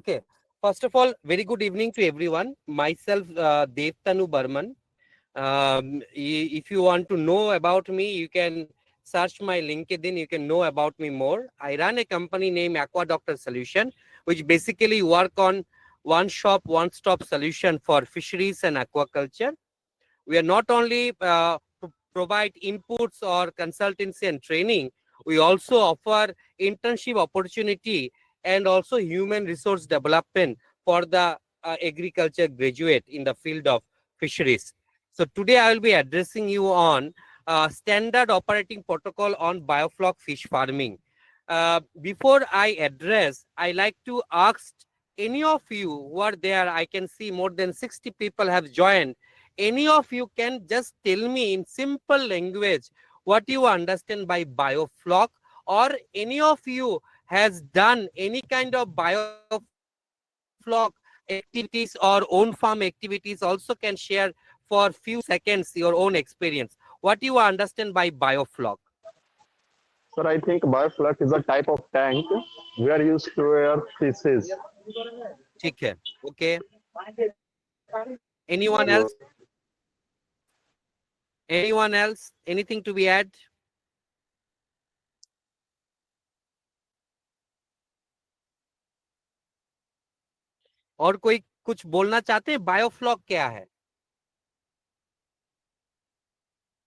Okay. First of all, very good evening to everyone. Myself, Devtanu Burman. If you want to know about me, you can search my LinkedIn. You can know about me more. I run a company named AquaDoctor Solution, which basically work on one-shop, one-stop solution for fisheries and aquaculture. We are not only provide inputs or consultancy and training, we also offer internship opportunity and also human resource development for the agriculture graduate in the field of fisheries. So today I will be addressing you on standard operating protocol on biofloc fish farming. Before I address, I like to ask any of you who are there. I can see more than 60 people have joined. Any of you can just tell me in simple language what you understand by biofloc, or any of you has done any kind of biofloc activities or own farm activities, also can share for few seconds your own experience. What you understand by biofloc? Sir, I think biofloc is a type of tank where you store fishes. ठीक है, okay. Anyone else? Anyone else? Anything to be add? और कोई कुछ बोलना चाहते हैं? Biofloc क्या है?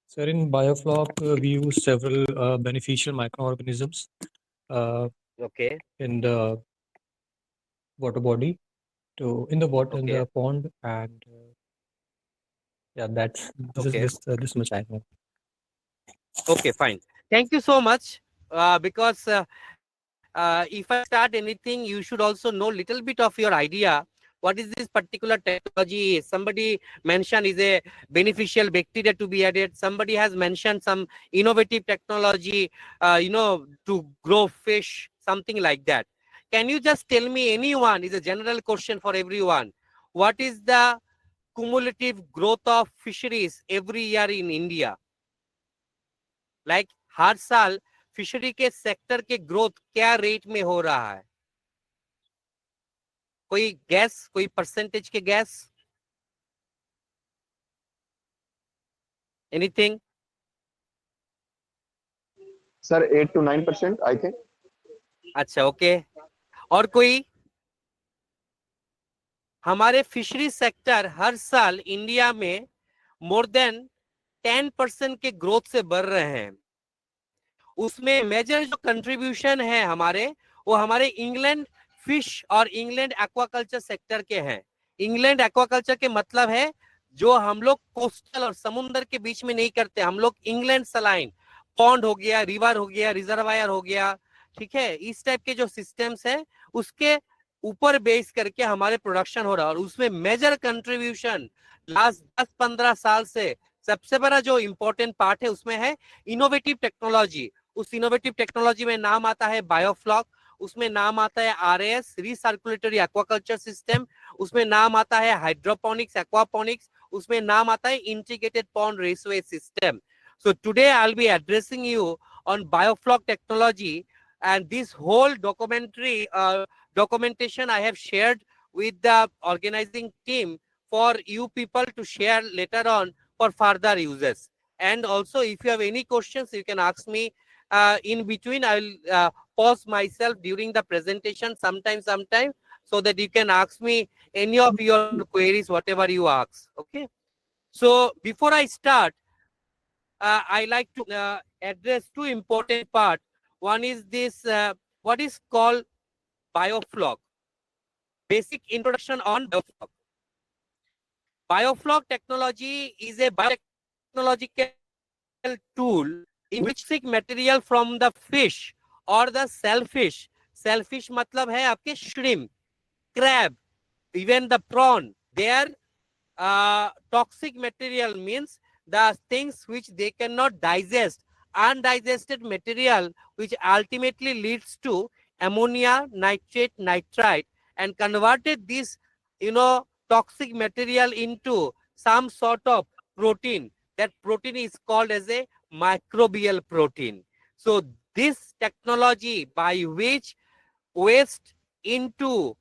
Sir, in Biofloc, we use several beneficial microorganisms Okay. in the water body, in the water, in Okay. the pond, and yeah, Okay. this much I know. Okay, fine. Thank you so much. Because if I start anything, you should also know little bit of your idea. What is this particular technology? Somebody mentioned is a beneficial bacteria to be added. Somebody has mentioned some innovative technology, to grow fish, something like that. Can you just tell me, anyone, is a general question for everyone, what is the cumulative growth of fisheries every year in India? Like हर साल fishery के sector के growth क्या rate में हो रहा है? कोई gas, कोई परसेंटेज के gas? Anything? Sir, 8 to 9%, I think. अच्छा, ओके. और कोई? हमारे फिशरी सेक्टर हर साल इंडिया में मोर देन 10% के ग्रोथ से बढ़ रहे हैं. उसमें मेजर जो कंट्रीब्यूशन है हमारे, वो हमारे इंग्लैंड फिश और इंग्लैंड एक्वाकल्चर सेक्टर के हैं. इंग्लैंड एक्वाकल्चर के मतलब है जो हम लोग कोस्टल और समुद्र के बीच में नहीं करते. हम लोग इंग्लैंड सलाइन, पॉन्ड हो गया, रिवर हो गया, रिजर्वायर हो गया, ठीक है, इस टाइप के जो सिस्टम्स है उसके ऊपर बेस करके हमारे प्रोडक्शन हो रहा है. और उसमें मेजर कंट्रीब्यूशन लास्ट 10-15 साल से सबसे बड़ा जो इंपॉर्टेंट पार्ट है उसमें है इनोवेटिव टेक्नोलॉजी. उस इनोवेटिव टेक्नोलॉजी में नाम आता है बायोफ्लॉक, उसमें नाम आता है आरएस, रिसर्कुलेटरी एक्वाकल्चर सिस्टम, उसमें नाम आता है हाइड्रोपोनिक्स, एक्वापोनिक्स, उसमें नाम आता है integrated pond raceway system. So today I'll be addressing you on biofloc technology, and this whole documentation I have shared with the organizing team for you people to share later on for further uses. And also, if you have any questions, you can ask me in between. I will pause myself during the presentation sometime, so that you can ask me any of your queries, whatever you ask. Okay. So before I start, I like to address two important parts. One is this, what is called biofloc. Basic introduction on biofloc. Biofloc technology is a biotechnological tool in which sick material from the fish or the shellfish. Shellfish मतलब है आपके shrimp, crab, even the prawn. Their toxic material means the things which they cannot digest, undigested material, which ultimately leads to ammonia, nitrate, nitrite, and converted this, toxic material into some sort of protein. That protein is called as a microbial protein. So this technology by which waste into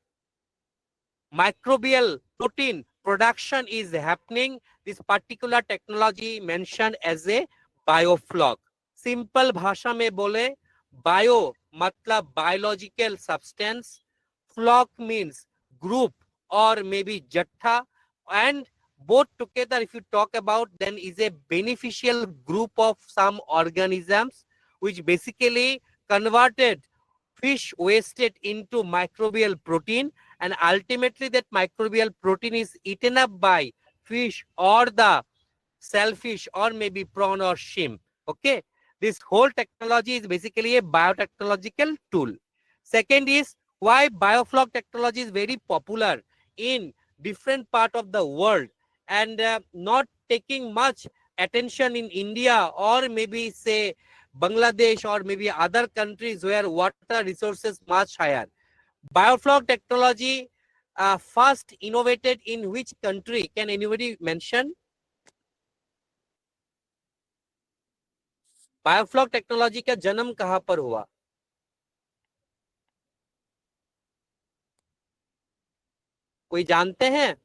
microbial protein production is happening. This particular technology mentioned as a biofloc. Simple bhasha mein bole, bio matlab biological substance, flock means group or maybe jattha, and both together if you talk about then is a beneficial group of some organisms which basically converted fish wasted into microbial protein, and ultimately that microbial protein is eaten up by fish or the shellfish or maybe prawn or shrimp. Okay, this whole technology is basically a biotechnological tool. Second is why biofloc technology is very popular in different part of the world and not taking much attention in India or maybe say Bangladesh or maybe other countries where water resources much higher. Biofloc technology first innovated in which country? Can anybody mention? Biofloc technology का जन्म कहां पर हुआ? कोई जानते हैं?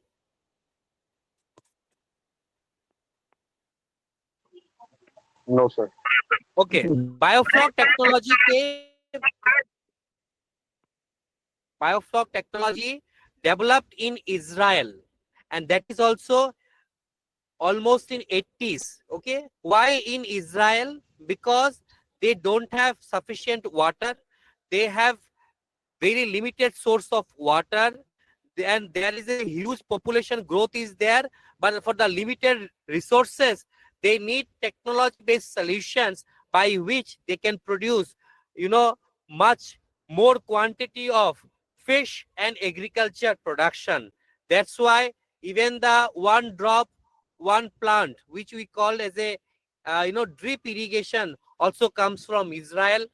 No, sir. Okay, biofloc technology developed in Israel, and that is also almost in 80s. Okay, why in Israel? Because they don't have sufficient water, they have very limited source of water, and there is a huge population growth is there, but for the limited resources they need technology based solutions by which they can produce much more quantity of fish and agriculture production. That's why even the one drop one plant which we call as a drip irrigation also comes from Israel.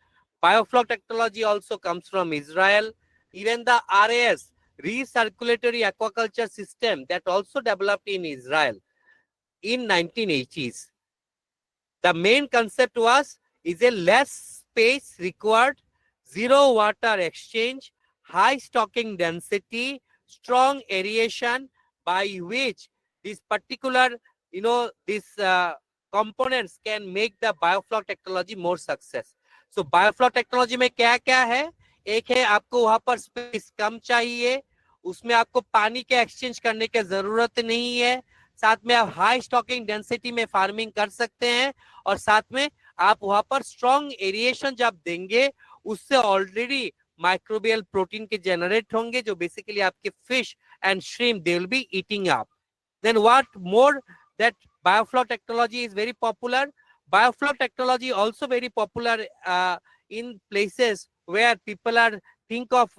Biofloc technology also comes from Israel. Even the RAS, recirculatory aquaculture system, that also developed in Israel in 1980s. The main concept was is a less space required, zero water exchange, high stocking density, strong aeration, by which this particular these components can make the biofloc technology more success. So biofloc technology में क्या क्या है? एक है आपको वहां पर space कम चाहिए, उसमें आपको पानी के एक्सचेंज करने की जरूरत नहीं है, साथ में आप हाई स्टॉकिंग डेंसिटी में फार्मिंग कर सकते हैं, और साथ में आप वहां पर स्ट्रॉन्ग एरिएशन जब देंगे उससे ऑलरेडी माइक्रोबियल प्रोटीन के जनरेट होंगे जो बेसिकली आपके fish and shrimp they will be eating up. Then what more? That biofloc technology is very popular. Biofloc technology also very popular in places where people are think of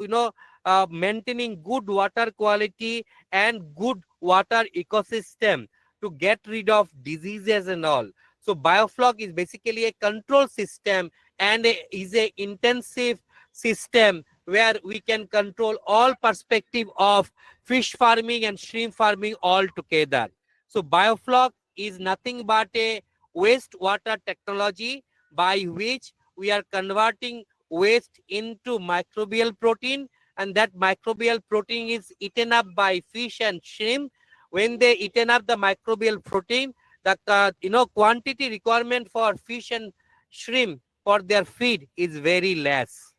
maintaining good water quality and good water ecosystem to get rid of diseases and all. So biofloc is basically a control system and is a intensive system where we can control all perspective of fish farming and shrimp farming all together. So biofloc is nothing but a wastewater technology by which we are converting waste into microbial protein, and that microbial protein is eaten up by fish and shrimp. When they eaten up the microbial protein, the quantity requirement for fish and shrimp for their feed is very less.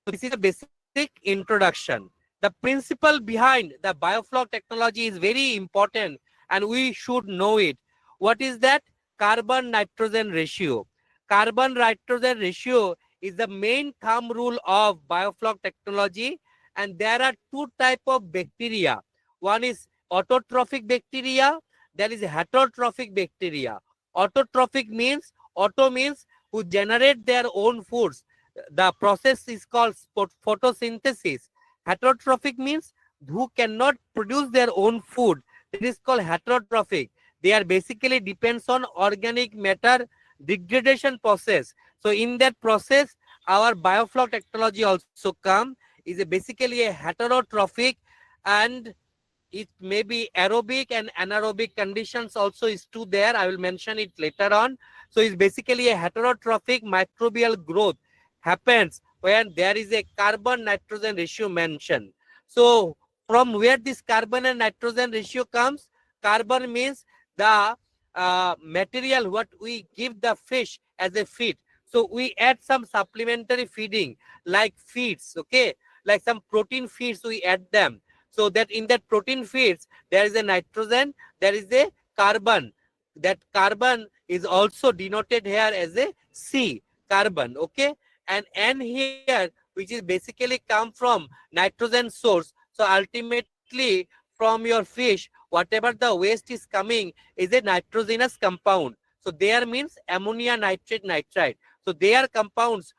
So this is a basic introduction. The principle behind the biofloc technology is very important and we should know it. What is that? Carbon nitrogen ratio. Carbon nitrogen ratio is the main thumb rule of biofloc technology, and there are two types of bacteria. One is autotrophic bacteria, there is heterotrophic bacteria. Autotrophic means, auto means who generate their own foods. The process is called photosynthesis. Heterotrophic means who cannot produce their own food. It is called heterotrophic. They are basically depends on organic matter degradation process. So in that process, our biofloc technology also come is basically a heterotrophic, and it may be aerobic and anaerobic conditions also is too there. I will mention it later on. So it's basically a heterotrophic microbial growth happens when there is a carbon nitrogen ratio mentioned. So from where this carbon and nitrogen ratio comes? Carbon means the material what we give the fish as a feed. So we add some supplementary feeding like feeds, okay, like some protein feeds we add them, so that in that protein feeds there is a nitrogen, there is a carbon. That carbon is also denoted here as a C, carbon, okay, and N here, which is basically come from nitrogen source. So ultimately from your fish, whatever the waste is coming is a nitrogenous compound. So there means ammonia nitrate nitrite. So they are compounds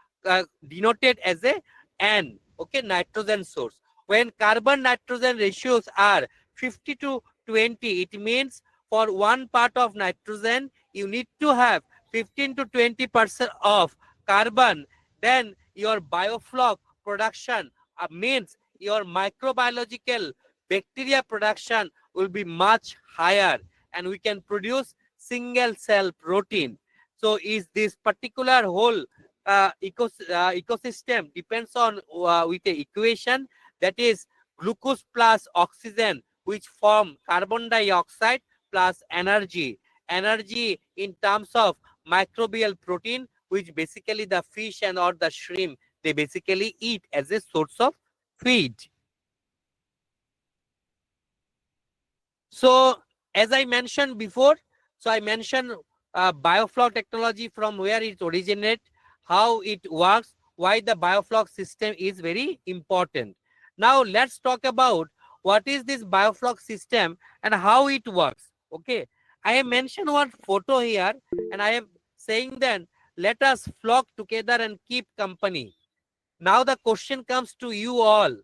denoted as a N, okay, nitrogen source. When carbon nitrogen ratios are 50 to 20, it means for one part of nitrogen you need to have 15 to 20% of carbon. Then your biofloc production means your microbiological bacteria production will be much higher, and we can produce single cell protein. So is this particular whole ecosystem depends on with the equation that is glucose plus oxygen, which form carbon dioxide plus energy in terms of microbial protein, which basically the fish and or the shrimp they basically eat as a source of feed. So as I mentioned before, so I mentioned biofloc technology, from where it originates, how it works, why the biofloc system is very important. Now let's talk about what is this biofloc system and how it works. Okay, I have mentioned one photo here, and I am saying then let us flock together and keep company. Now the question comes to you all: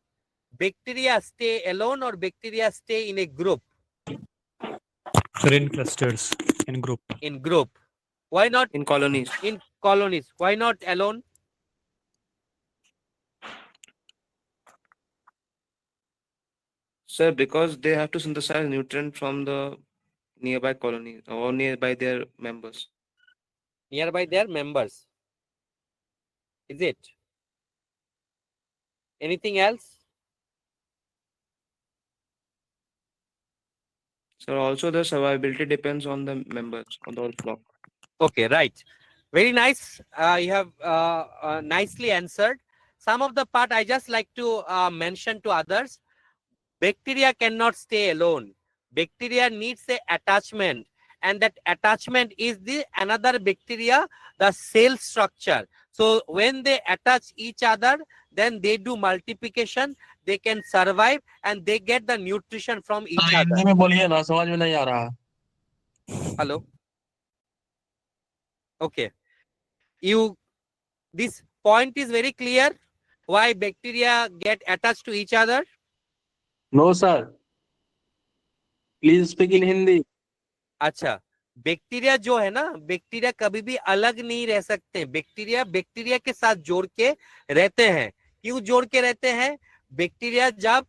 bacteria stay alone or bacteria stay in a group? Sir, in clusters, in group. In group. Why not in colonies? in colonies? Why not alone? Sir, because they have to synthesize nutrient from the nearby colonies or nearby their members. Nearby their members. Is it? Anything else? So also the survivability depends on the members on the whole flock. Okay, right. Very nice. You have nicely answered. Some of the part I just like to mention to others. Bacteria cannot stay alone. Bacteria needs a attachment, and that attachment is the another bacteria, the cell structure. So when they attach each other, then they do multiplication, they can survive, and they get the nutrition from each other. Hindi में बोलिए ना, समझ में नहीं आ रहा. Hello. Okay. This point is very clear. Why bacteria get attached to each other? No sir. Please speak in Hindi. अच्छा, bacteria जो है ना, बैक्टीरिया कभी भी अलग नहीं रह सकते. बैक्टीरिया के साथ जोड़ के रहते हैं. क्यों जोड़ के रहते हैं? बैक्टीरिया जब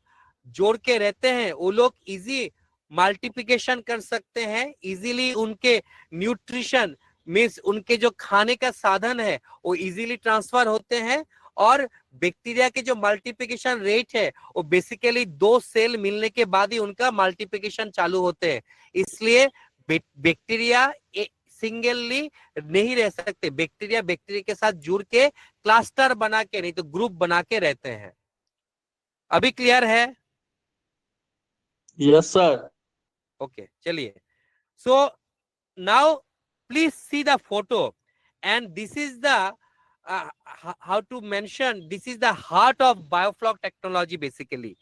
जोड़ के रहते हैं वो लोग इजी मल्टीप्लिकेशन कर सकते हैं, इजीली उनके न्यूट्रिशन मीन्स उनके जो खाने का साधन है वो इजीली ट्रांसफर होते हैं. और बैक्टीरिया के जो मल्टीप्लिकेशन रेट है वो बेसिकली 2 सेल मिलने के बाद ही उनका मल्टीप्लिकेशन चालू होते हैं. इसलिए बैक्टीरिया सिंगली नहीं रह सकते. बैक्टीरिया के साथ जुड़ के क्लस्टर बना के, नहीं तो ग्रुप बना के रहते हैं. अभी क्लियर है? Yes sir. ओके, चलिए. So now please see the photo, and this is the how to mention, this is the heart of biofloc technology. Basically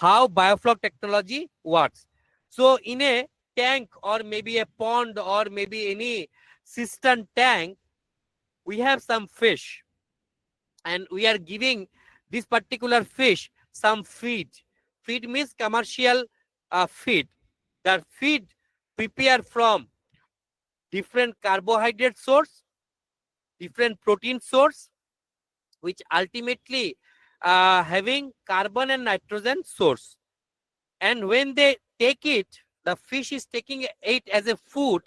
how biofloc technology works. So in a tank or maybe a pond or maybe any cistern tank, we have some fish, and we are giving this particular fish some feed. Feed means commercial feed. The feed prepared from different carbohydrate source, different protein source, which ultimately having carbon and nitrogen source. And when they take it, the fish is taking it as a food,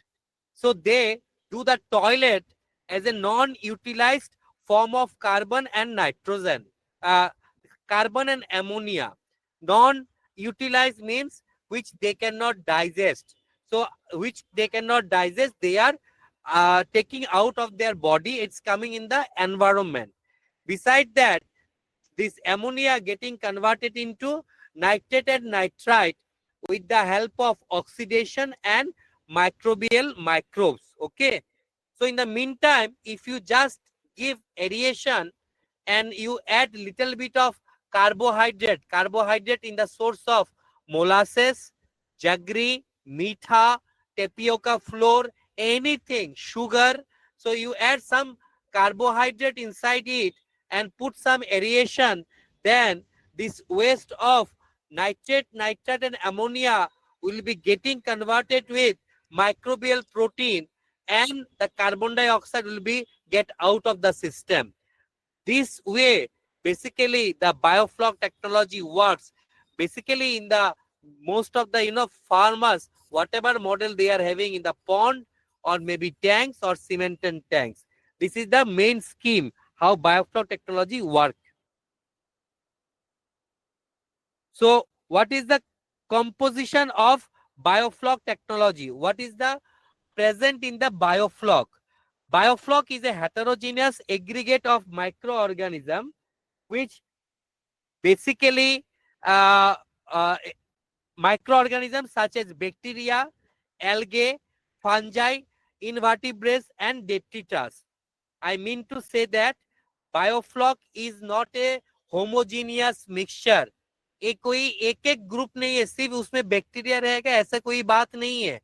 so they do the toilet as a non-utilized form of carbon and nitrogen, carbon and ammonia, utilize means which they cannot digest. So which they cannot digest, they are taking out of their body, it's coming in the environment. Besides that, this ammonia getting converted into nitrate and nitrite with the help of oxidation and microbial microbes. Okay. So in the meantime, if you just give aeration and you add little bit of carbohydrate in the source of molasses, jaggery, meetha, tapioca flour, anything, sugar. So you add some carbohydrate inside it and put some aeration, then this waste of nitrate, nitrate and ammonia will be getting converted with microbial protein, and the carbon dioxide will be get out of the system. This way, basically, the biofloc technology works. Basically, in the most of the farmers, whatever model they are having in the pond or maybe tanks or cemented tanks, this is the main scheme how biofloc technology works. So, what is the composition of biofloc technology? What is the present in the biofloc? Biofloc is a heterogeneous aggregate of microorganisms which basically uh, uh, microorganisms such as bacteria, algae, fungi, invertebrates and detritus. I mean to say that biofloc is not a homogeneous mixture. ये कोई एक एक group नहीं है, सिर्फ उसमें bacteria रहेगा ऐसा कोई बात नहीं है.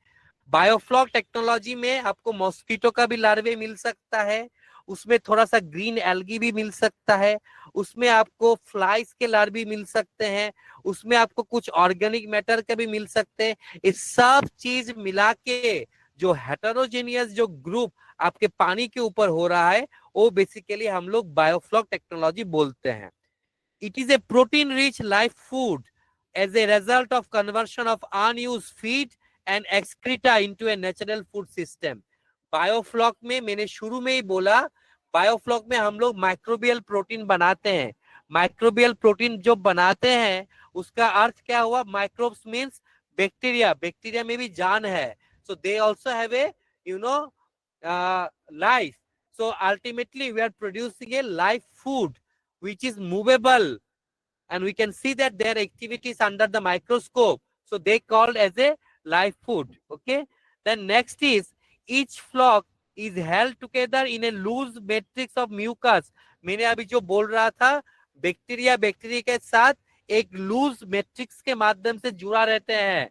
बायोफ्लॉक टेक्नोलॉजी में आपको मॉस्किटो का भी लार्वे मिल सकता है, उसमें थोड़ा सा ग्रीन एल्गी भी मिल सकता है, उसमें आपको फ्लाइज के लार्वे मिल सकते हैं, उसमें आपको कुछ ऑर्गेनिक मैटर का भी मिल सकते हैं. ये सब चीज मिला के जो हेटेरोजेनियस जो ग्रुप आपके पानी के ऊपर हो रहा है वो बेसिकली हम लोग बायोफ्लॉक टेक्नोलॉजी बोलते हैं. It is a protein rich live food as a result of conversion of unused feed and excreta into a natural food system. Biofloc में मैंने शुरू में ही बोला, बायोफ्लॉक में हम लोग माइक्रोबियल प्रोटीन बनाते हैं. माइक्रोबियल प्रोटीन जो बनाते हैं उसका अर्थ क्या हुआ? माइक्रोब्स मीन्स बैक्टीरिया, बैक्टीरिया में भी जान है. So they also have a life. So ultimately we are producing a live food which is movable, and we can see that their activities under the microscope. So they called as a live food. Okay. Then next is each flock is held together in a loose matrix of mucus. मैंने अभी जो बोल रहा था, bacteria के साथ एक loose matrix के माध्यम से जुड़ा रहते हैं,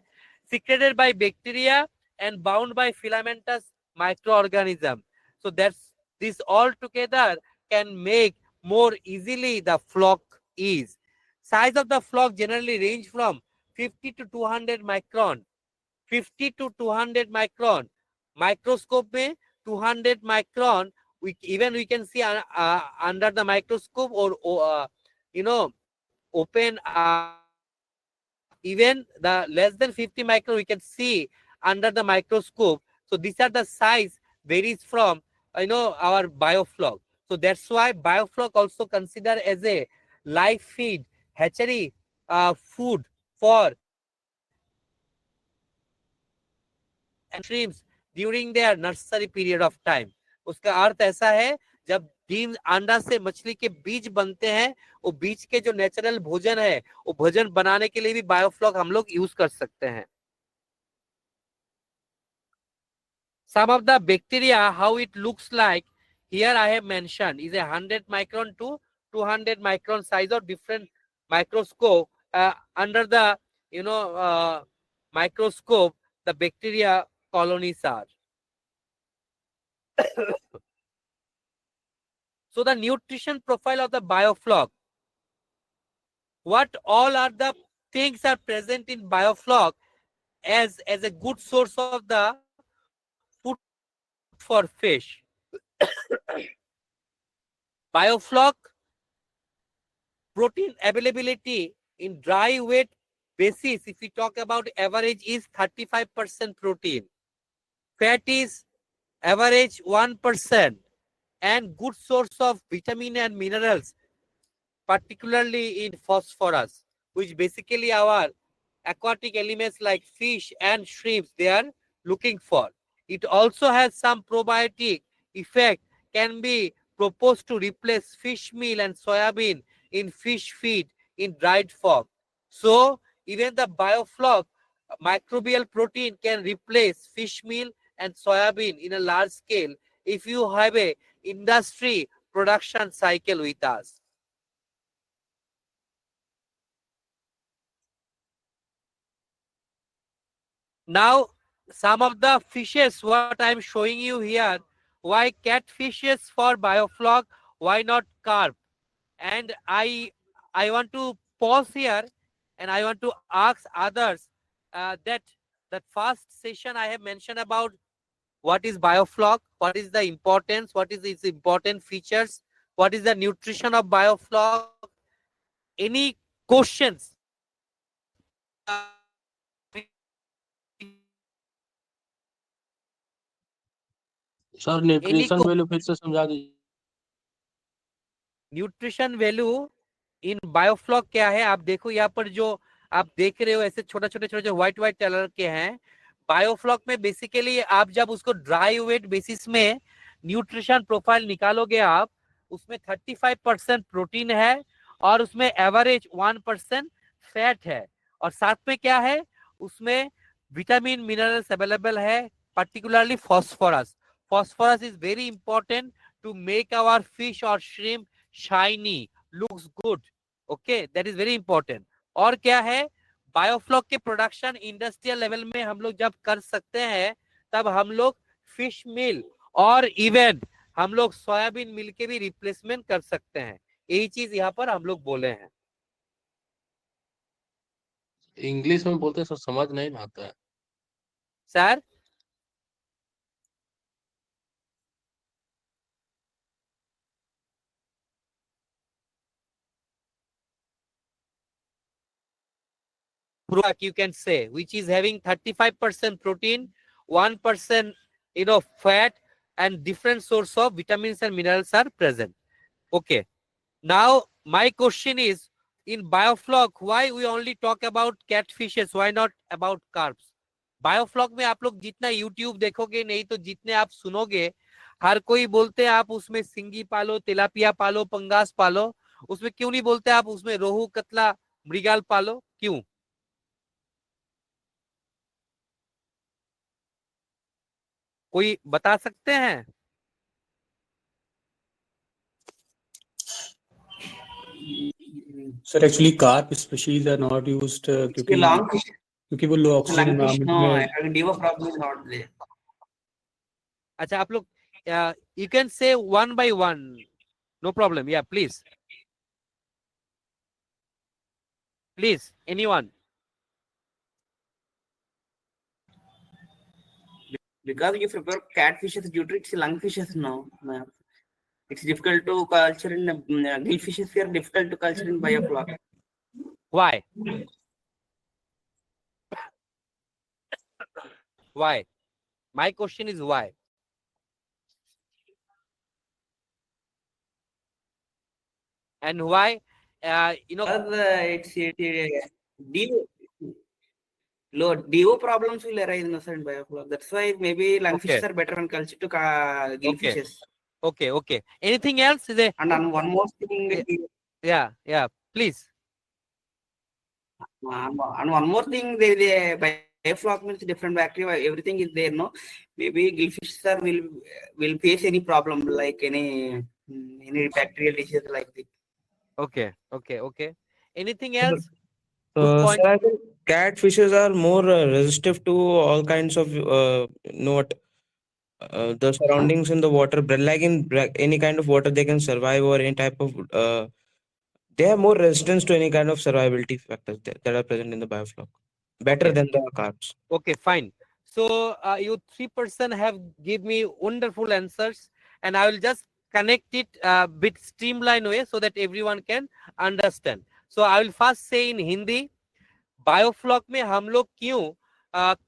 secreted by bacteria and bound by filamentous microorganism. So that's this all together can make more easily the flock is. Size of the flock generally range from 50 to 200 micron. 50 to 200 micron. Microscope में 200 micron. We can see under the microscope or open even the less than 50 micron we can see under the microscope. So these are the size varies from our biofloc. So that's why biofloc also considered as a live feed hatchery food for shrimps during their nursery period of time. उसका अर्थ ऐसा है जब deem अंडा से मछली के बीज बनते हैं, वो बीज के जो नेचुरल भोजन है वो भोजन बनाने के लिए भी बायोफ्लॉक हम लोग यूज कर सकते हैं. Some of the bacteria, how it looks like here I have mentioned is a 100 micron to 200 micron size of different microscope. Under the microscope the bacteria colonies are. So the nutrition profile of the biofloc, what all are the things are present in biofloc as a good source of the food for fish. Biofloc protein availability in dry weight basis, if we talk about average, is 35% protein. Fat is average 1%, and good source of vitamin and minerals, particularly in phosphorus, which basically our aquatic elements like fish and shrimps they are looking for. It also has some probiotic effect, can be proposed to replace fish meal and soybean in fish feed in dried form. So even the biofloc microbial protein can replace fish meal and soybean in a large scale if you have a industry production cycle with us. Now, some of the fishes, what I'm showing you here, why catfishes for biofloc, why not carp? And I want to pause here and I want to ask others that first session I have mentioned about what is biofloc, what is the importance, what is its important features, what is the nutrition of biofloc. Any questions? Sir nutrition value फिर से समझा दीजिए। Nutrition value in biofloc क्या है, आप देखो यहाँ पर जो आप देख रहे हो ऐसे छोटे छोटे जो व्हाइट कलर के हैं, बायोफ्लॉक में बेसिकली आप जब उसको ड्राई वेट बेसिस में न्यूट्रिशन प्रोफाइल निकालोगे आप, उसमें 35% प्रोटीन है और उसमें एवरेज 1% फैट है, और साथ में क्या है उसमें विटामिन मिनरल्स अवेलेबल है, particularly phosphorus. Phosphorus is very important to make our fish or shrimp shiny, looks good. Okay, that is very important. और क्या है, बायोफ्लॉक के प्रोडक्शन इंडस्ट्रियल लेवल में हम लोग जब कर सकते हैं तब हम लोग फिश मिल और इवन हम लोग सोयाबीन मिल के भी रिप्लेसमेंट कर सकते हैं। यही चीज यहाँ पर हम लोग बोले हैं। इंग्लिश में बोलते हैं सर, समझ नहीं आता है sir. You can say, which is having 35% protein, 1% fat, and different source of vitamins and minerals are present. Okay, now my question is, in biofloc why we only talk about catfishes, why not about carps? Biofloc में आप लोग जितना YouTube देखोगे, नहीं तो जितने आप सुनोगे, हर कोई बोलते हैं आप उसमें सिंगी पालो, तिलापिया पालो, पंगास पालो, उसमें क्यों नहीं बोलते आप उसमें रोहू, कतला, मृगाल पालो, क्यों? कोई बता सकते हैं? Sir actually carp species are not used क्योंकि वो लो ऑक्सीजन एनवायरनमेंट में डीवो प्रॉब्लम इज नॉट देयर। अच्छा, आप लोग you can say one by one, no problem, या please anyone. Because you prepare catfishes due to its lungfishes now. It's difficult to culture in gillfishes are difficult to culture in biofloc. Why? Why? My question is why? And why? It's low DO problems will arise in the certain biofloc. That's why maybe lungfishes are better when cultured to gillfishes. Okay. Anything else? And one more thing. Yeah. Please. And one more thing, the biofloc means different bacteria. Everything is there, no? Maybe gillfishes will face any problem like any bacterial disease like this. Okay. Anything else? Sir, I think catfishes are more resistive to all kinds of the surroundings in the water, like in any kind of water they can survive, or any type of they have more resistance to any kind of survivability factors that are present in the biofloc, better than the carps. Okay, fine. So you 3% have give me wonderful answers, and I will just connect it a bit streamlined way so that everyone can understand. So I will first say in Hindi, biofloc में हम लोग क्यों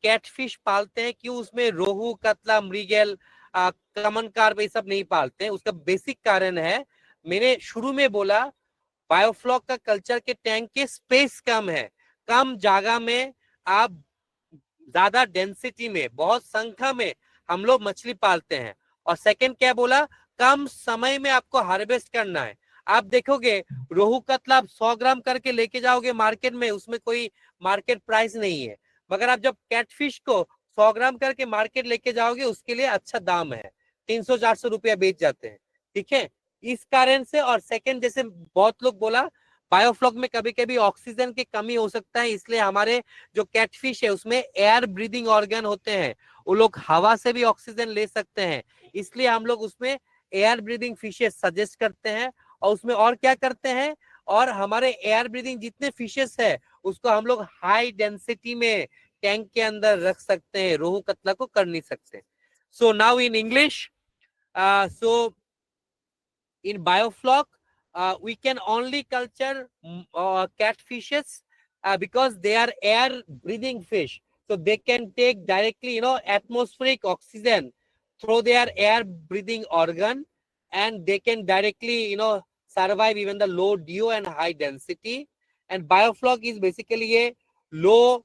catfish पालते हैं, क्यों उसमें रोहू, कतला, मृगल, कमन carp ये सब नहीं पालते हैं? उसका बेसिक कारण है, मैंने शुरू में बोला, बायोफ्लॉक का कल्चर के टैंक के स्पेस कम है, कम जगह में आप ज्यादा डेंसिटी में बहुत संख्या में हम लोग मछली पालते हैं। और सेकंड क्या बोला, कम समय में आपको हार्वेस्ट करना है। आप देखोगे रोहू कतला आप 100 ग्राम करके लेके जाओगे मार्केट में, उसमें कोई मार्केट प्राइस नहीं है, मगर आप जब कैटफिश को 100 ग्राम करके मार्केट लेके जाओगे उसके लिए अच्छा दाम है, 300-400 रुपया बेच जाते हैं। ठीक है, इस कारण से। और सेकंड, जैसे बहुत लोग बोला, बायोफ्लॉक में कभी कभी ऑक्सीजन की कमी हो सकता है, इसलिए हमारे जो कैटफिश है उसमें एयर ब्रीदिंग ऑर्गन होते हैं, वो लोग हवा से भी ऑक्सीजन ले सकते हैं, इसलिए हम लोग उसमें एयर ब्रीदिंग फिशेस सजेस्ट करते हैं। और उसमें और क्या करते हैं, और हमारे एयर ब्रीदिंग जितने फिशेस है उसको हम लोग हाई डेंसिटी में टैंक के अंदर रख सकते हैं, रोहू कतला को कर नहीं सकते। So now in English, so in biofloc we can only culture catfishes because they are air breathing fish, so they can take directly atmospheric oxygen through their air breathing organ, and they can directly survive even the low DO and high density. And biofloc is basically a low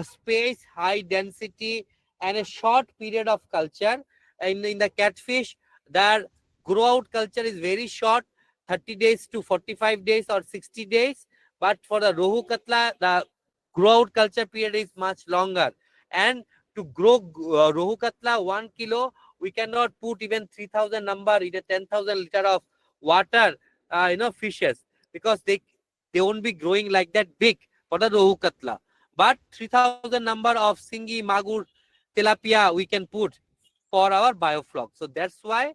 space, high density and a short period of culture. In the catfish, the grow out culture is very short, 30 days to 45 days or 60 days. But for the rohu katla, the grow out culture period is much longer. And to grow rohu katla 1 kilo, we cannot put even 3,000 number in a 10,000 liter of water, fishes, because they won't be growing like that big for the rohu katla. But 3,000 number of singi, magur, tilapia we can put for our biofloc. So that's why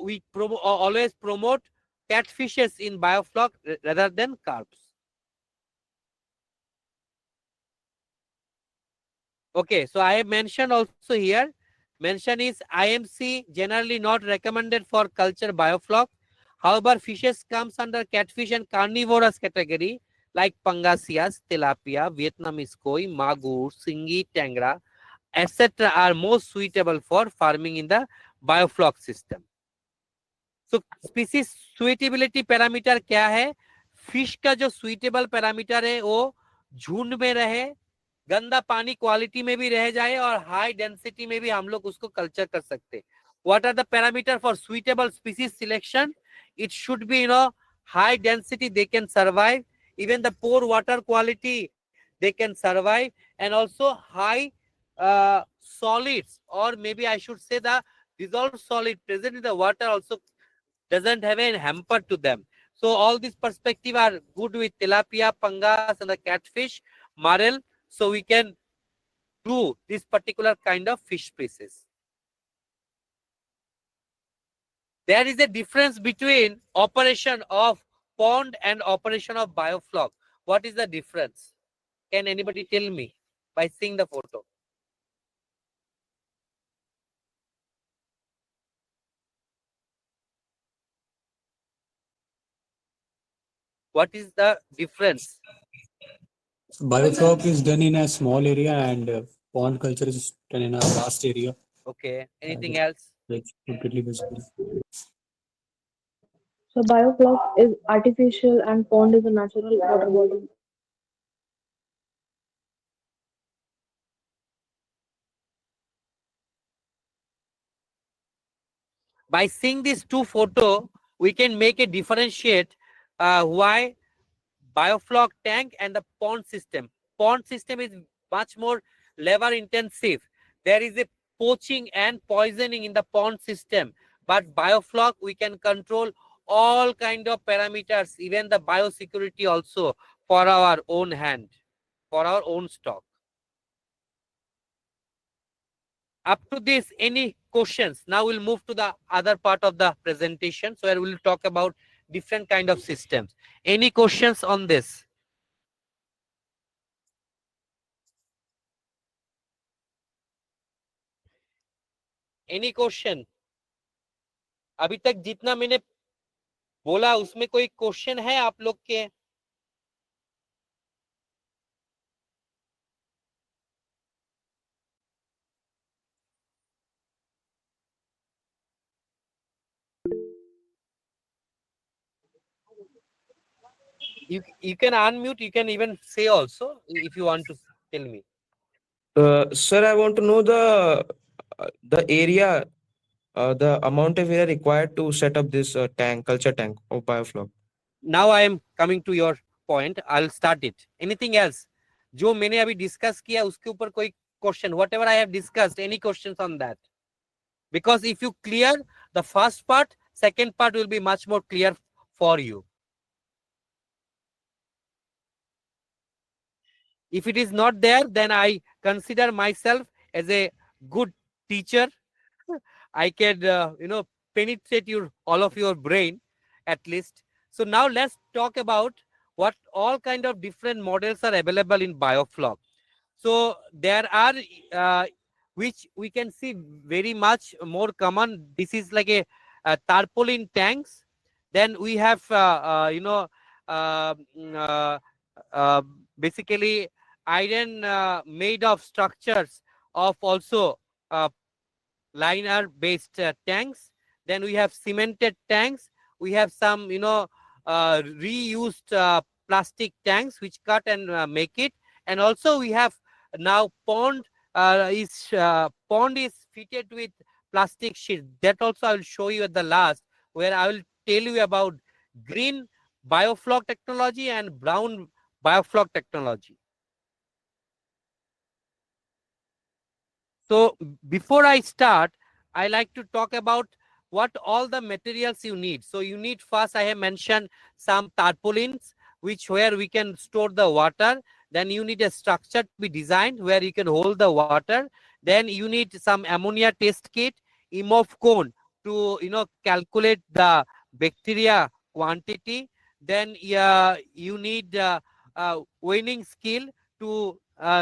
we always promote catfishes in biofloc rather than carps. Okay, so I have mentioned also here, mention is IMC generally not recommended for culture biofloc. However, fishes comes under catfish and carnivorous category like pangasius, tilapia, Vietnamese koi, magur, singi, tangra, etc. are most suitable for farming in the biofloc system. So species suitability parameter क्या है, fish का जो suitable parameter है वो झुंड में रहे, गंदा पानी क्वालिटी में भी रह जाए और हाई डेंसिटी में भी हम लोग उसको कल्चर कर सकते। What are the parameter for suitable species selection? It should be high density, they can survive, even the poor water quality they can survive, and also high solids, or maybe I should say the dissolved solid present in the water also doesn't have a hamper to them. So all these perspective are good with tilapia, pangas, and the catfish, marel. So we can do this particular kind of fish species. There is a difference between operation of pond and operation of biofloc. What is the difference? Can anybody tell me by seeing the photo? What is the difference? Biofloc is done in a small area, and pond culture is done in a vast area. Okay. Anything And else? it's completely visible. So biofloc is artificial and pond is a natural water body. By seeing these two photo, we can make a differentiate why biofloc tank and the pond system. Pond system is much more labor intensive. There is a poaching and poisoning in the pond system, but biofloc we can control all kind of parameters, even the biosecurity also for our own hand, for our own stock. Up to this, any questions? Now we'll move to the other part of the presentation, so where we'll talk about different kind of systems. Any questions on this? Any question? अभी तक जितना मैंने बोला उसमें कोई question है आप लोग के? You can unmute. You can even say also if you want to tell me. Sir, I want to know the area, the amount of area required to set up this culture tank of Biofloc. Now I am coming to your point. I'll start it. Anything else? जो मैंने अभी discuss किया उसके ऊपर कोई question? Whatever I have discussed, any questions on that? Because if you clear the first part, second part will be much more clear for you. If it is not there, then I consider myself as a good teacher. I can, penetrate all of your brain at least. So now let's talk about what all kind of different models are available in Biofloc. So there are, which we can see very much more common. This is like a tarpaulin tanks. Then we have, basically iron made of structures of also liner based tanks. Then we have cemented tanks. We have some reused plastic tanks which cut and make it. And also we have now pond is fitted with plastic sheet. That also I will show you at the last, where I will tell you about green Biofloc technology and brown Biofloc technology. So before I start, I like to talk about what all the materials you need. So you need, first I have mentioned some tarpaulins, where we can store the water. Then you need a structure to be designed where you can hold the water. Then you need some ammonia test kit, EMOF cone to calculate the bacteria quantity. Then you need weighing scale to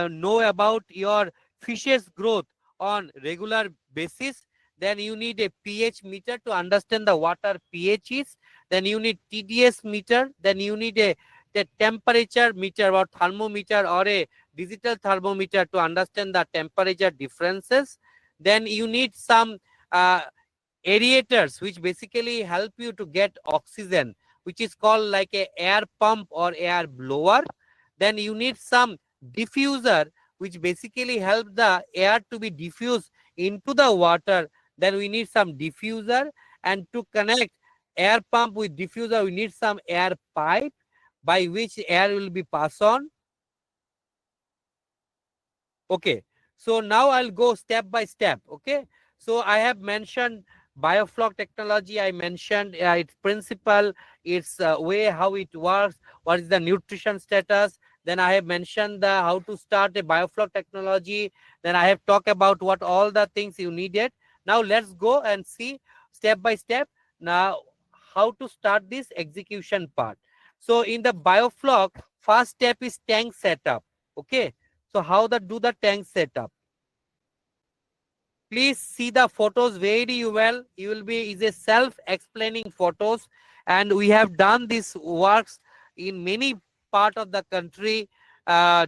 know about your fish's growth on regular basis. Then you need a pH meter to understand the water pH is. Then you need TDS meter. Then you need the temperature meter or thermometer or a digital thermometer to understand the temperature differences. Then you need some aerators which basically help you to get oxygen, which is called like a air pump or air blower. Then you need some diffuser which basically help the air to be diffused into the water. Then we need some diffuser, and to connect air pump with diffuser we need some air pipe by which air will be passed on. Okay, so now I'll go step by step. Okay, so I have mentioned Biofloc technology. I mentioned its principle, its way, how it works, what is the nutrition status. Then I have mentioned how to start a Biofloc technology. Then I have talked about what all the things you needed. Now let's go and see step by step now how to start this execution part. So in the Biofloc, first step is tank setup. Okay, so how do the tank setup? Please see the photos very well. You will be is a self-explaining photos, and we have done these works in many part of the country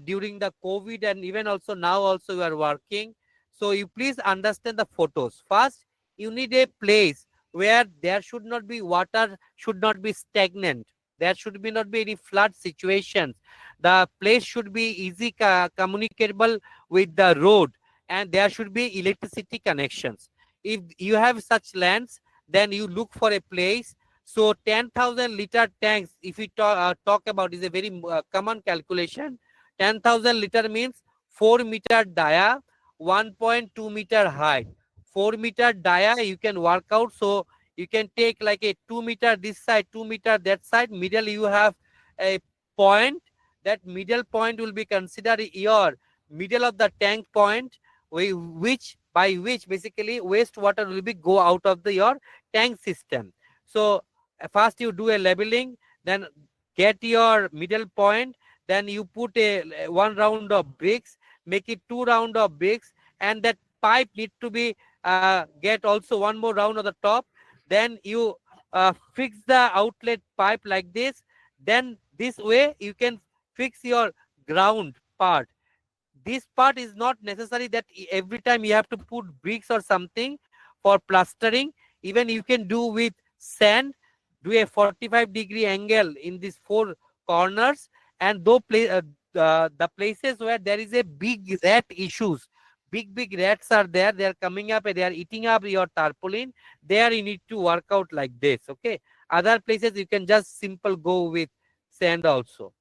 during the COVID, and even also now also you are working. So you please understand the photos. First, you need a place where there should not be water, should not be stagnant. There should be not be any flood situations. The place should be easy communicable with the road, and there should be electricity connections. If you have such lands, then you look for a place. So 10,000 liter tanks, if we talk about, is a very common calculation. 10,000 liter means 4 meter dia, 1.2 meter height. 4 meter dia you can work out. So you can take like a 2 meter this side, 2 meter that side. Middle you have a point. That middle point will be considered your middle of the tank point, by which basically wastewater will be go out of your tank system. So first you do a leveling, then get your middle point, then you put a one round of bricks, make it 2 round of bricks, and that pipe need to be get also one more round on the top. Then you fix the outlet pipe like this. Then this way you can fix your ground part. This part is not necessary that every time you have to put bricks or something for plastering. Even you can do with sand, do a 45-degree angle in this four corners, and the places where there is a big rat issues, big rats are there, they are coming up and they are eating up your tarpaulin. There you need to work out like this. Okay, other places you can just simple go with sand also.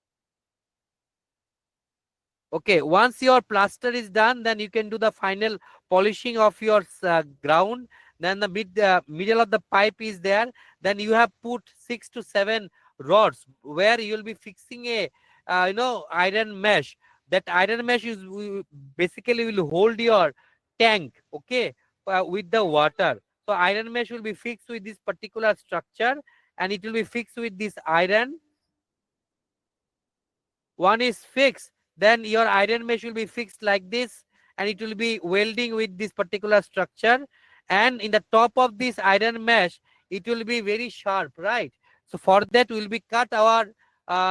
Okay, once your plaster is done, then you can do the final polishing of your ground. Then the middle of the pipe is there. Then you have put 6 to 7 rods where you will be fixing a iron mesh. That iron mesh basically will hold your tank, okay, with the water. So iron mesh will be fixed with this particular structure, and it will be fixed with this iron. One is fixed, then your iron mesh will be fixed like this, and it will be welding with this particular structure. And in the top of this iron mesh, it will be very sharp, right? So for that, we will be cut our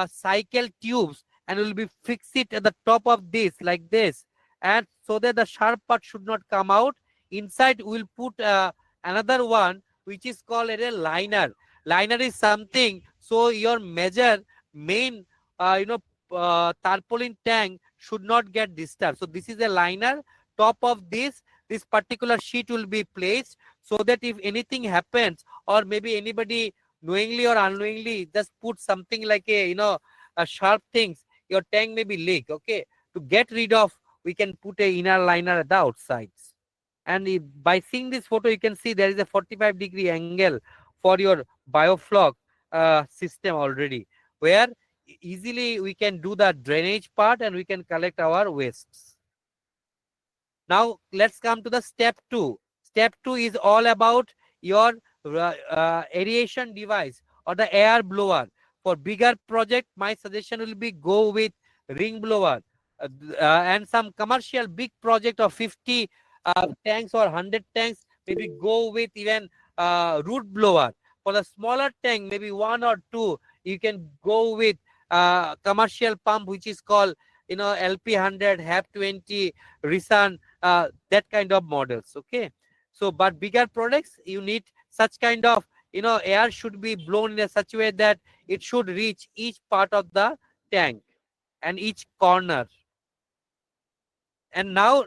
cycle tubes, and we will be fix it at the top of this like this, and so that the sharp part should not come out. Inside we will put another one which is called a liner. Liner is something so your major main tarpaulin tank should not get disturbed. So this is a liner. Top of this particular sheet will be placed, so that if anything happens, or maybe anybody knowingly or unknowingly just put something like a sharp things, your tank may be leak. Okay, to get rid of, we can put a inner liner at the outsides. And by seeing this photo, you can see there is a 45-degree angle for your Biofloc system already, where easily we can do the drainage part and we can collect our wastes. Now let's come to the step 2. Step 2 is all about your aeration device or the air blower. For bigger project, my suggestion will be go with ring blower, and some commercial big project of 50 tanks or 100 tanks, maybe go with even root blower. For the smaller tank, maybe 1 or 2, you can go with commercial pump which is called LP100, HAP20, Risan, that kind of models. Okay, so but bigger products, you need such kind of air should be blown in a such way that it should reach each part of the tank and each corner. And now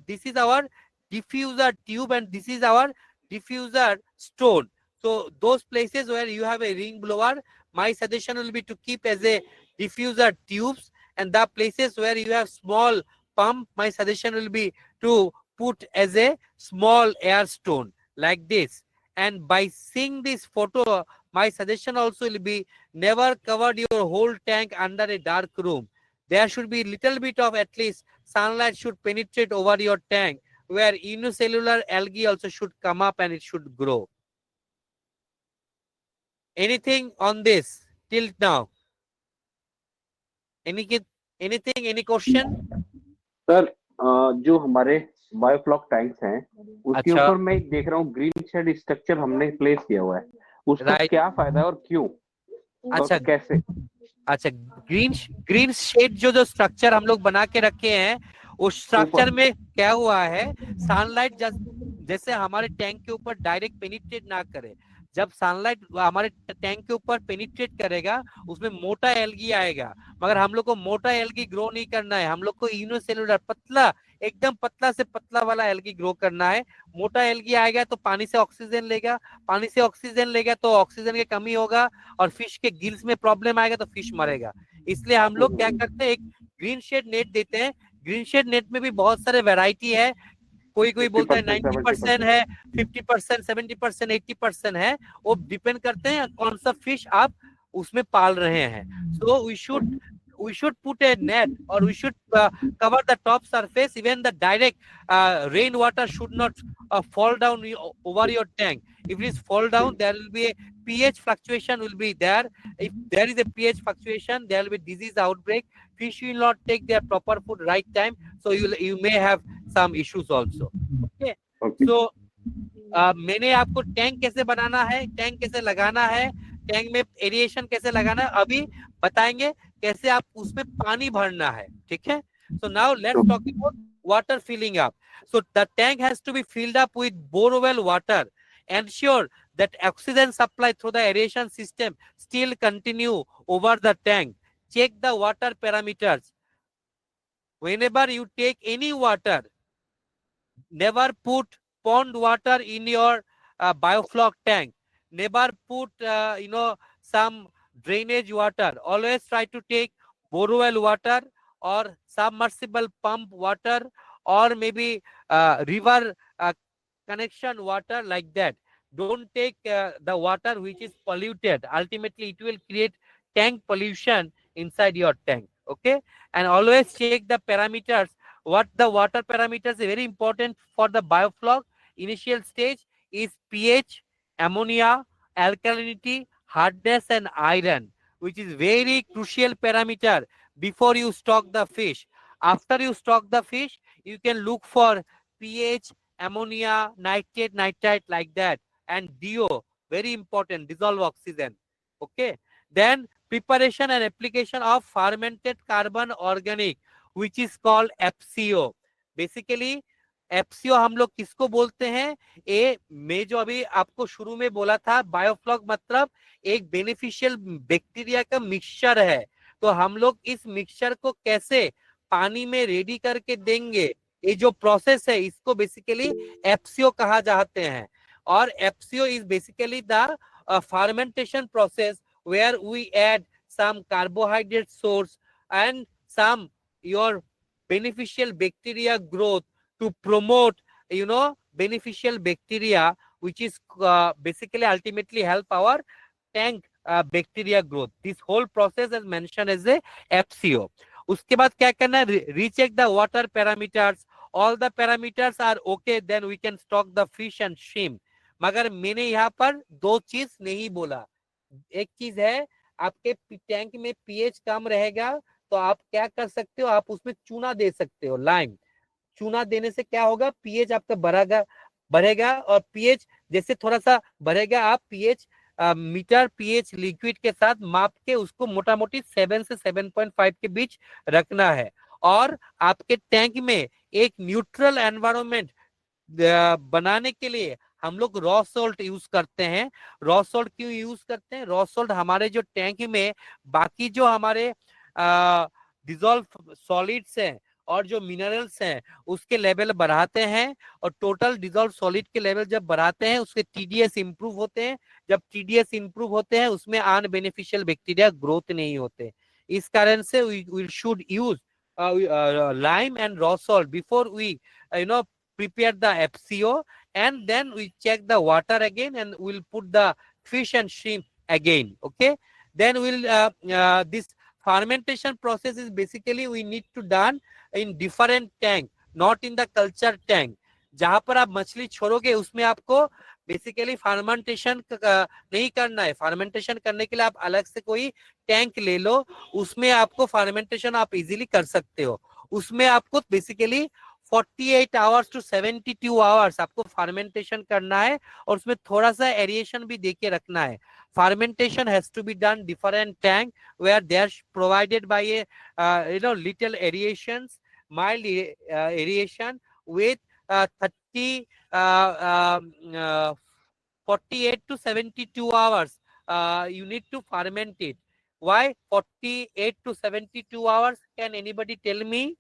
this is our diffuser tube, and this is our diffuser stone. So those places where you have a ring blower, my suggestion will be to keep as a diffuser tubes, and the places where you have small pump, my suggestion will be to put as a small air stone like this. And by seeing this photo, my suggestion also will be never cover your whole tank under a dark room. There should be little bit of at least sunlight should penetrate over your tank, where unicellular algae also should come up and it should grow. Anything on this till now? Anything? Any question? Sir जो हमारे biofloc tanks हैं उसके अच्छा। ऊपर मैं देख रहा हूँ ग्रीन शेड स्ट्रक्चर हमने प्लेस किया हुआ है, उसका Right. क्या फायदा है और क्यों अच्छा और कैसे? अच्छा, ग्रीन शेड जो स्ट्रक्चर हम लोग बना के रखे हैं, उस स्ट्रक्चर में क्या हुआ है, सनलाइट जैसे हमारे टैंक के ऊपर डायरेक्ट पेनिट्रेट ना करे। जब सनलाइट हमारे टैंक के ऊपर पेनिट्रेट करेगा, उसमें मोटा एल्गी आएगा, मगर हम लोग को मोटा एल्गी ग्रो नहीं करना है, हम लोग को यूनिसेलुलर पतला, एकदम पतला से पतला वाला एल्गी ग्रो करना है। मोटा एल्गी आएगा तो पानी से ऑक्सीजन लेगा, पानी से ऑक्सीजन लेगा तो ऑक्सीजन की कमी होगा और फिश के गिल्स में प्रॉब्लम आएगा तो फिश मरेगा। इसलिए हम लोग क्या करते हैं, एक ग्रीन शेड नेट देते हैं। ग्रीन शेड नेट में भी बहुत सारे वैरायटी है, कोई बोलता है 90% है, 50%, 70%, 80% है, वो डिपेंड करते हैं कौन सा फिश आप उसमें पाल रहे हैं। सो we should put a net, or we should cover the top surface. Even the direct rainwater should not fall down over your tank. If it is fall down, there will be a pH fluctuation will be there. If there is a pH fluctuation, there will be disease outbreak. Fish will not take their proper food right time, so you may have some issues also. Okay. So मैंने आपको tank कैसे बनाना है, tank कैसे लगाना है, tank में aeration कैसे लगाना है अभी बताएंगे, कैसे आप उसमें पानी भरना है। ठीक है, so now let's talk about water filling up. So the tank has to be filled up with borewell water. Ensure that oxygen supply through the aeration system still continue over the tank. check the water parameters. Whenever you take any water, never put pond water in your biofloc tank. Never put some drainage water. Always try to take borewell water or submersible pump water, or maybe river connection water, like that. Don't take the water which is polluted. Ultimately it will create tank pollution inside your tank. Okay, and always check the parameters. What the water parameters is very important for the biofloc initial stage is pH, ammonia, alkalinity, hardness, and iron, which is very crucial parameter before you stock the fish. After you stock the fish, you can look for pH, ammonia, nitrate, nitrite, like that, and DO, very important, dissolve oxygen. Okay, then preparation and application of fermented carbon organic, which is called FCO. Basically FCO हम लोग किसको बोलते हैं? ए मैं जो अभी आपको शुरू में बोला था, बायोफ्लॉक मतलब एक बेनिफिशियल बैक्टीरिया का मिक्सचर है. तो हम लोग इस मिक्सचर को कैसे पानी में रेडी करके देंगे, ये जो प्रोसेस है इसको बेसिकली FCO कहा जाते हैं. और FCO is basically the fermentation process where we add some carbohydrate source and some your beneficial bacteria growth to promote beneficial bacteria, which is basically ultimately help our tank bacteria growth. This whole process is mentioned as a FCO. उसके बाद क्या करना है? Recheck the water parameters. All the parameters are okay, then we can stock the fish and shrimp. मगर मैंने यहाँ पर दो चीज नहीं बोला. एक चीज है, आपके टैंक में पीएच कम रहेगा तो आप क्या कर सकते हो, आप उसमें चूना दे सकते हो, लाइम. चूना देने से क्या होगा, पीएच आपका बढ़ेगा और पीएच जैसे थोड़ा सा बढ़ेगा, आप पीएच मीटर पीएच लिक्विड के साथ माप के उसको मोटा मोटी 7 से 7.5 के बीच रखना है. और आपके टैंक में एक न्यूट्रल एनवायरनमेंट बनाने के लिए हम लोग रॉ सॉल्ट यूज करते हैं. रॉ सॉल्ट क्यों यूज करते हैं? रॉ सॉल्ट हमारे जो टैंक में बाकी जो हमारे डिजॉल्व सॉलिड्स हैं और जो मिनरल्स हैं उसके लेवल बढ़ाते हैं, और टोटल डिजॉल्व सॉलिड के लेवल जब बढ़ाते हैं उसके टीडीएस इंप्रूव होते हैं. जब टीडीएस इंप्रूव होते हैं उसमें अनबेनिफिशियल बैक्टीरिया ग्रोथ नहीं होते. इस कारण से we should use lime and raw salt before we prepare the FCO, and then we check the water again and we'll put the fish and shrimp again. Okay, then we'll this fermentation process is basically we need to done in different tank, not in the culture tank. जहां पर आप मछली छोड़ोगे उसमें आपको basically fermentation नहीं करना है. फर्मेंटेशन करने के लिए आप अलग से कोई टैंक ले लो, उसमें आपको फर्मेंटेशन आप इजीली कर सकते हो. उसमें आपको बेसिकली 48 आवर्स टू 72 आवर्स आपको फर्मेंटेशन करना है, और उसमें थोड़ा सा एरिएशन भी देके रखना है. Fermentation has to be done different tank where they are provided by little aerations, mild aeration with 48 to 72 hours you need to ferment it. Why 48 to 72 hours? Can anybody tell me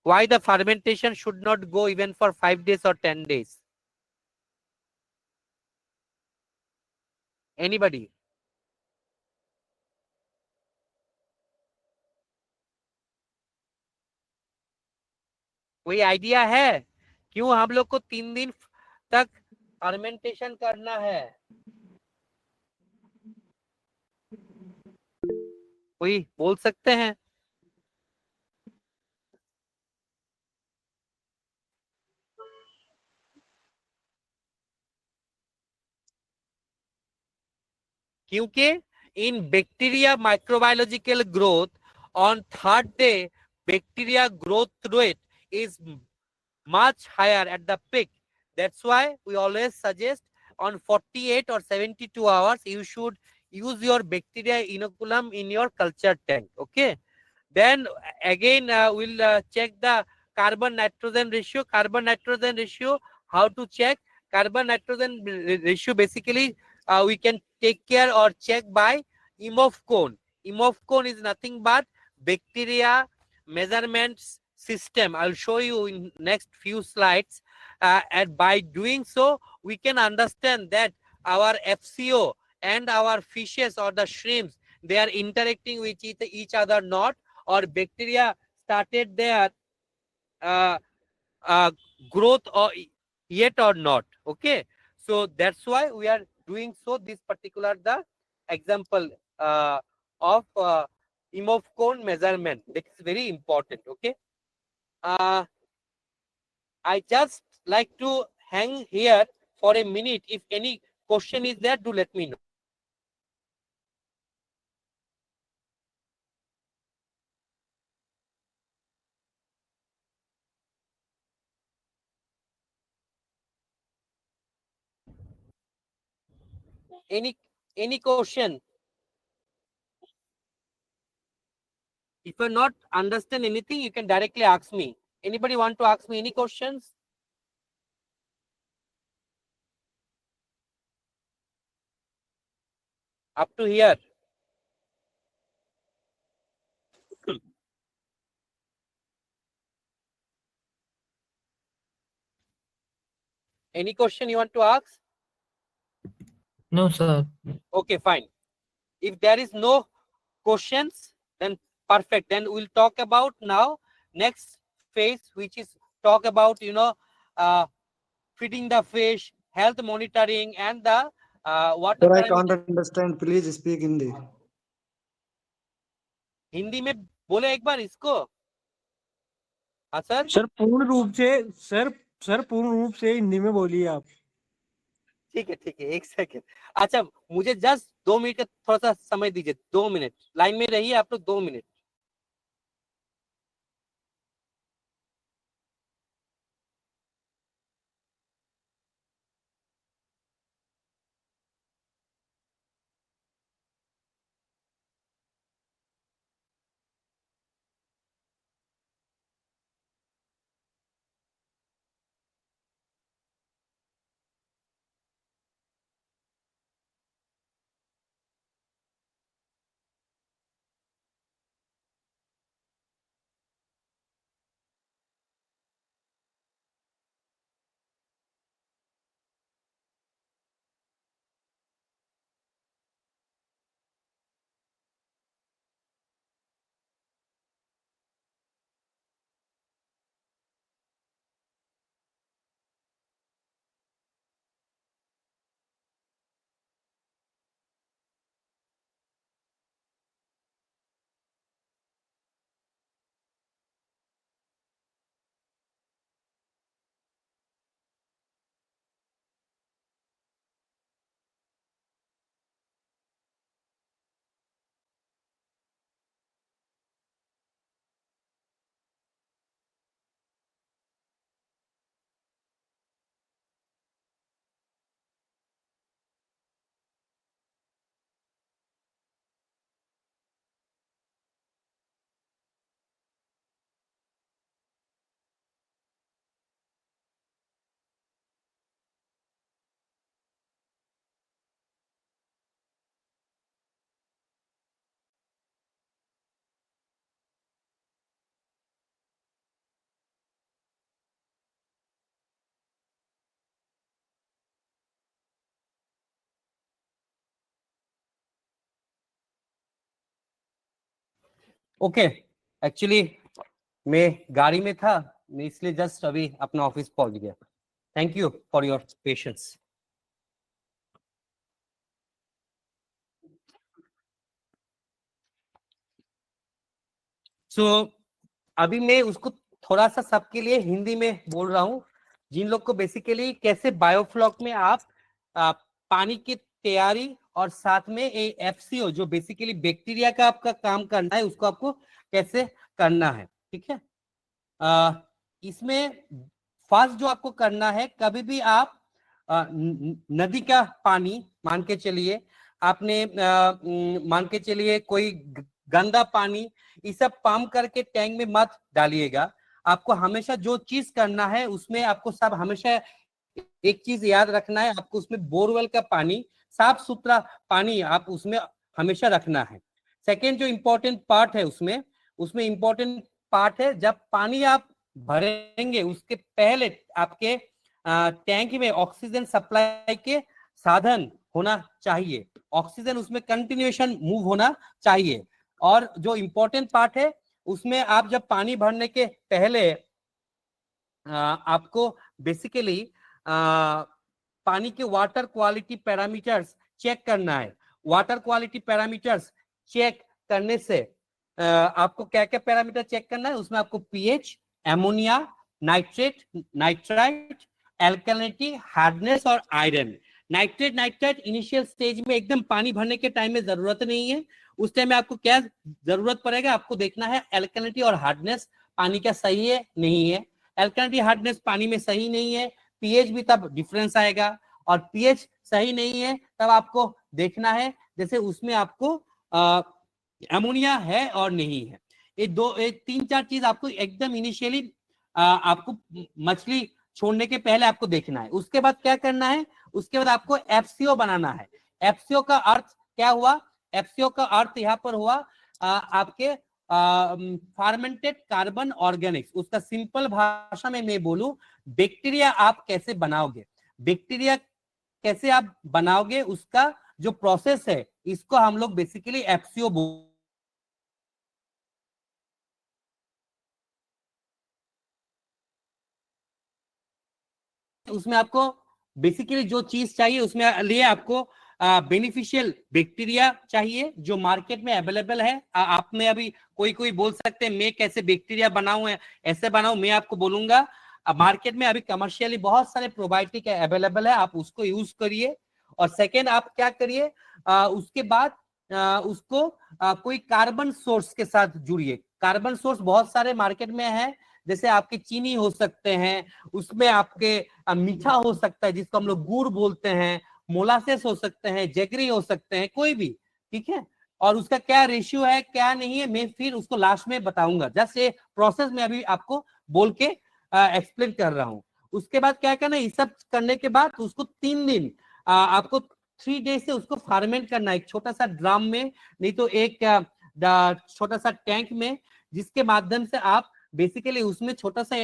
why the fermentation should not go even for 5 days or 10 days? Anybody? कोई idea है क्यों हम लोग को 3 दिन तक fermentation करना है? कोई बोल सकते हैं? क्योंकि in bacteria microbiological growth, on 3rd day bacteria growth rate is much higher at the peak. That's why we always suggest on 48 or 72 hours you should use your bacteria inoculum in your culture tank. Okay, then again we'll check the carbon nitrogen ratio. Carbon nitrogen ratio, how to check? Carbon nitrogen ratio basically we can take care or check by EMOF cone. Imofcone is nothing but bacteria measurements system. I'll show you in next few slides. And by doing so, we can understand that our FCO and our fishes or the shrimps, they are interacting with each other not, or bacteria started their growth or yet or not. Okay, so that's why we are doing so. This particular the example of Imofcone measurement, that is very important. Okay, I just like to hang here for a minute. If any question is there, do let me know. Any question? If you not understand anything, you can directly ask me. Anybody want to ask me any questions? Up to here. Any question you want to ask? No, sir. Okay, fine. If there is no questions, then perfect. Then we'll talk about now next phase, which is talk about feeding the fish, health monitoring, and the water Sir, I parameters. can't understand. Please speak Hindi. Hindi में बोले एक बार इसको. हाँ sir. Sir पूर्ण रूप से हिंदी में बोलिए आप. ठीक है, एक सेकंड. अच्छा, मुझे जस्ट 2 मिनट का थोड़ा सा समय दीजिए. 2 मिनट लाइन में रहिए आप लोग. 2 मिनट. ओके, एक्चुअली मैं गाड़ी में था, मैं इसलिए जस्ट अभी अपना ऑफिस पहुंच गया. Thank you for your patience. So अभी मैं उसको थोड़ा सा सबके लिए हिंदी में बोल रहा हूँ, जिन लोग को बेसिकली कैसे बायोफ्लॉक में आप पानी की तैयारी और साथ में एफसीओ जो बेसिकली बैक्टीरिया का आपका काम करना है, उसको आपको कैसे करना है. ठीक है, इसमें फर्स्ट जो आपको करना है, कभी भी आप नदी का पानी मान के चलिए, आपने मान के चलिए कोई गंदा पानी, ये सब पंप करके टैंक में मत डालिएगा. आपको हमेशा जो चीज करना है उसमें आपको सब हमेशा एक चीज याद रखना है, आपको उसमें बोरवेल का पानी, साफ सुथरा पानी आप उसमें हमेशा रखना है. सेकेंड जो इम्पोर्टेंट पार्ट है उसमें इम्पोर्टेंट पार्ट है, जब पानी आप भरेंगे उसके पहले आपके टैंक में ऑक्सीजन सप्लाई के साधन होना चाहिए, ऑक्सीजन उसमें कंटिन्यूएशन मूव होना चाहिए। और जो इम्पोर्टेंट पार्ट है उसमें आप जब पानी भरने के पहले आपको बेसिकली पानी के वाटर क्वालिटी पैरामीटर्स चेक करना है। वाटर क्वालिटी पैरामीटर्स चेक करने से आपको क्या क्या पैरामीटर चेक करना है, उसमें आपको pH, ammonia, nitrate, nitrite, alkalinity, hardness और आयरन। नाइट्राइट इनिशियल स्टेज में एकदम पानी भरने के टाइम में जरूरत नहीं है, उस टाइम में आपको क्या जरूरत पड़ेगा, आपको देखना है एल्कलिनिटी और हार्डनेस पानी का सही है नहीं है। एल्कलिनिटी हार्डनेस पानी में सही नहीं है, पीएच भी तब डिफरेंस आएगा, और पीएच सही नहीं है तब आपको देखना है जैसे उसमें आपको अमोनिया है और नहीं है। ये 3-4 चीज आपको एकदम इनिशियली आपको मछली छोड़ने के पहले आपको देखना है। उसके बाद क्या करना है, उसके बाद आपको एफसीओ बनाना है। एफसीओ का अर्थ क्या हुआ, एफसीओ का अर्थ यहाँ पर हुआ आपके फर्मेंटेड कार्बन ऑर्गेनिक्स। उसका सिंपल भाषा में मैं बोलूं, बैक्टीरिया आप कैसे बनाओगे, बैक्टीरिया कैसे आप बनाओगे, उसका जो प्रोसेस है इसको हम लोग बेसिकली एफसीओ उसमें आपको बेसिकली जो चीज चाहिए उसमें लिए आपको बेनिफिशियल बैक्टीरिया चाहिए जो मार्केट में अवेलेबल है। आप में अभी कोई बोल सकते हैं मैं कैसे बैक्टीरिया बनाऊं, ऐसे बनाऊं, मैं आपको बोलूंगा मार्केट में अभी कमर्शियली बहुत सारे प्रोबायोटिक अवेलेबल है, आप उसको यूज करिए। और सेकेंड आप क्या करिए, उसके बाद उसको कोई कार्बन सोर्स के साथ जुड़िए। कार्बन सोर्स बहुत सारे मार्केट में है, जैसे आपके चीनी हो सकते हैं, उसमें आपके मीठा हो सकता है जिसको हम लोग गुड़ बोलते हैं, मोलासेस हो सकते हैं, जेगरी हो सकते हैं, कोई भी, ठीक है। और उसका क्या रेशियो है क्या नहीं है मैं फिर उसको लास्ट में बताऊंगा, जस्ट ये प्रोसेस में अभी आपको बोल के एक्सप्लेन कर रहा हूं। उसके बाद क्या करना है, ये सब करने के बाद उसको 3 दिन आपको 3 डेज से उसको फर्मेंट करना है, एक छोटा सा ड्रम में, नहीं तो एक छोटा सा टैंक में, जिसके माध्यम से आप बेसिकली उसमें छोटा सा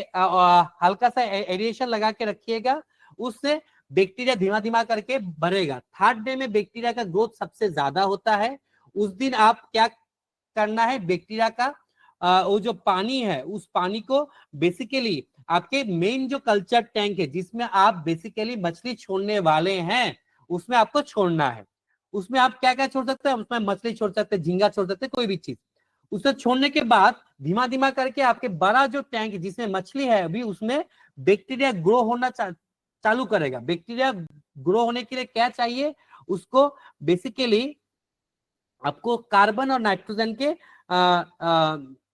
हल्का सा एरिएशन लगा के रखिएगा, उससे बैक्टीरिया धीमा धीमा करके बढ़ेगा। 3rd डे में बैक्टीरिया का ग्रोथ सबसे ज्यादा होता है। उस दिन आप क्या करना है, बैक्टीरिया का वो जो पानी है उस पानी को बेसिकली आपके मेन जो कल्चर टैंक है जिसमें आप बेसिकली मछली छोड़ने वाले हैं उसमें आपको छोड़ना है। उसमें आप क्या क्या छोड़ सकते हैं, उसमें मछली छोड़ सकते हैं, झींगा छोड़ सकते हैं, कोई भी चीज। उसे छोड़ने के बाद धीमा धीमा करके आपके बड़ा जो टैंक जिसमें मछली है अभी उसमें बैक्टीरिया ग्रो होना चालू करेगा। बैक्टीरिया ग्रो होने के लिए क्या चाहिए, उसको बेसिकली आपको कार्बन और नाइट्रोजन के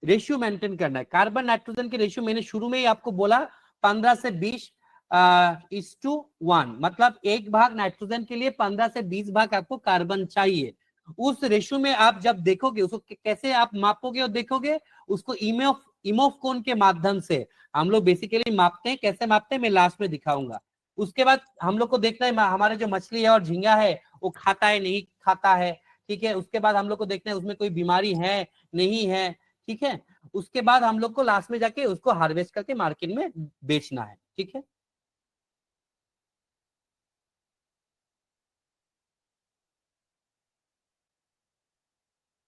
रेशियो मेंटेन करना है। कार्बन नाइट्रोजन के रेशियो मैंने शुरू में ही आपको बोला 15 से 20:1, मतलब 1 भाग नाइट्रोजन के लिए 15 से 20 भाग आपको कार्बन चाहिए। उस रेशियो में आप जब देखोगे उसको कैसे आप मापोगे और देखोगे, उसको इमोफकोन के माध्यम से हम लोग बेसिकली मापते हैं। कैसे मापते हैं मैं लास्ट में दिखाऊंगा। उसके बाद हम लोग को देखना है हमारे जो मछली है और झींगा है वो खाता है नहीं खाता है, ठीक है। उसके बाद हम लोग को देखना है उसमें कोई बीमारी है नहीं है, ठीक है। उसके बाद हम लोग को लास्ट में जाके उसको हार्वेस्ट करके मार्केट में बेचना है, ठीक है।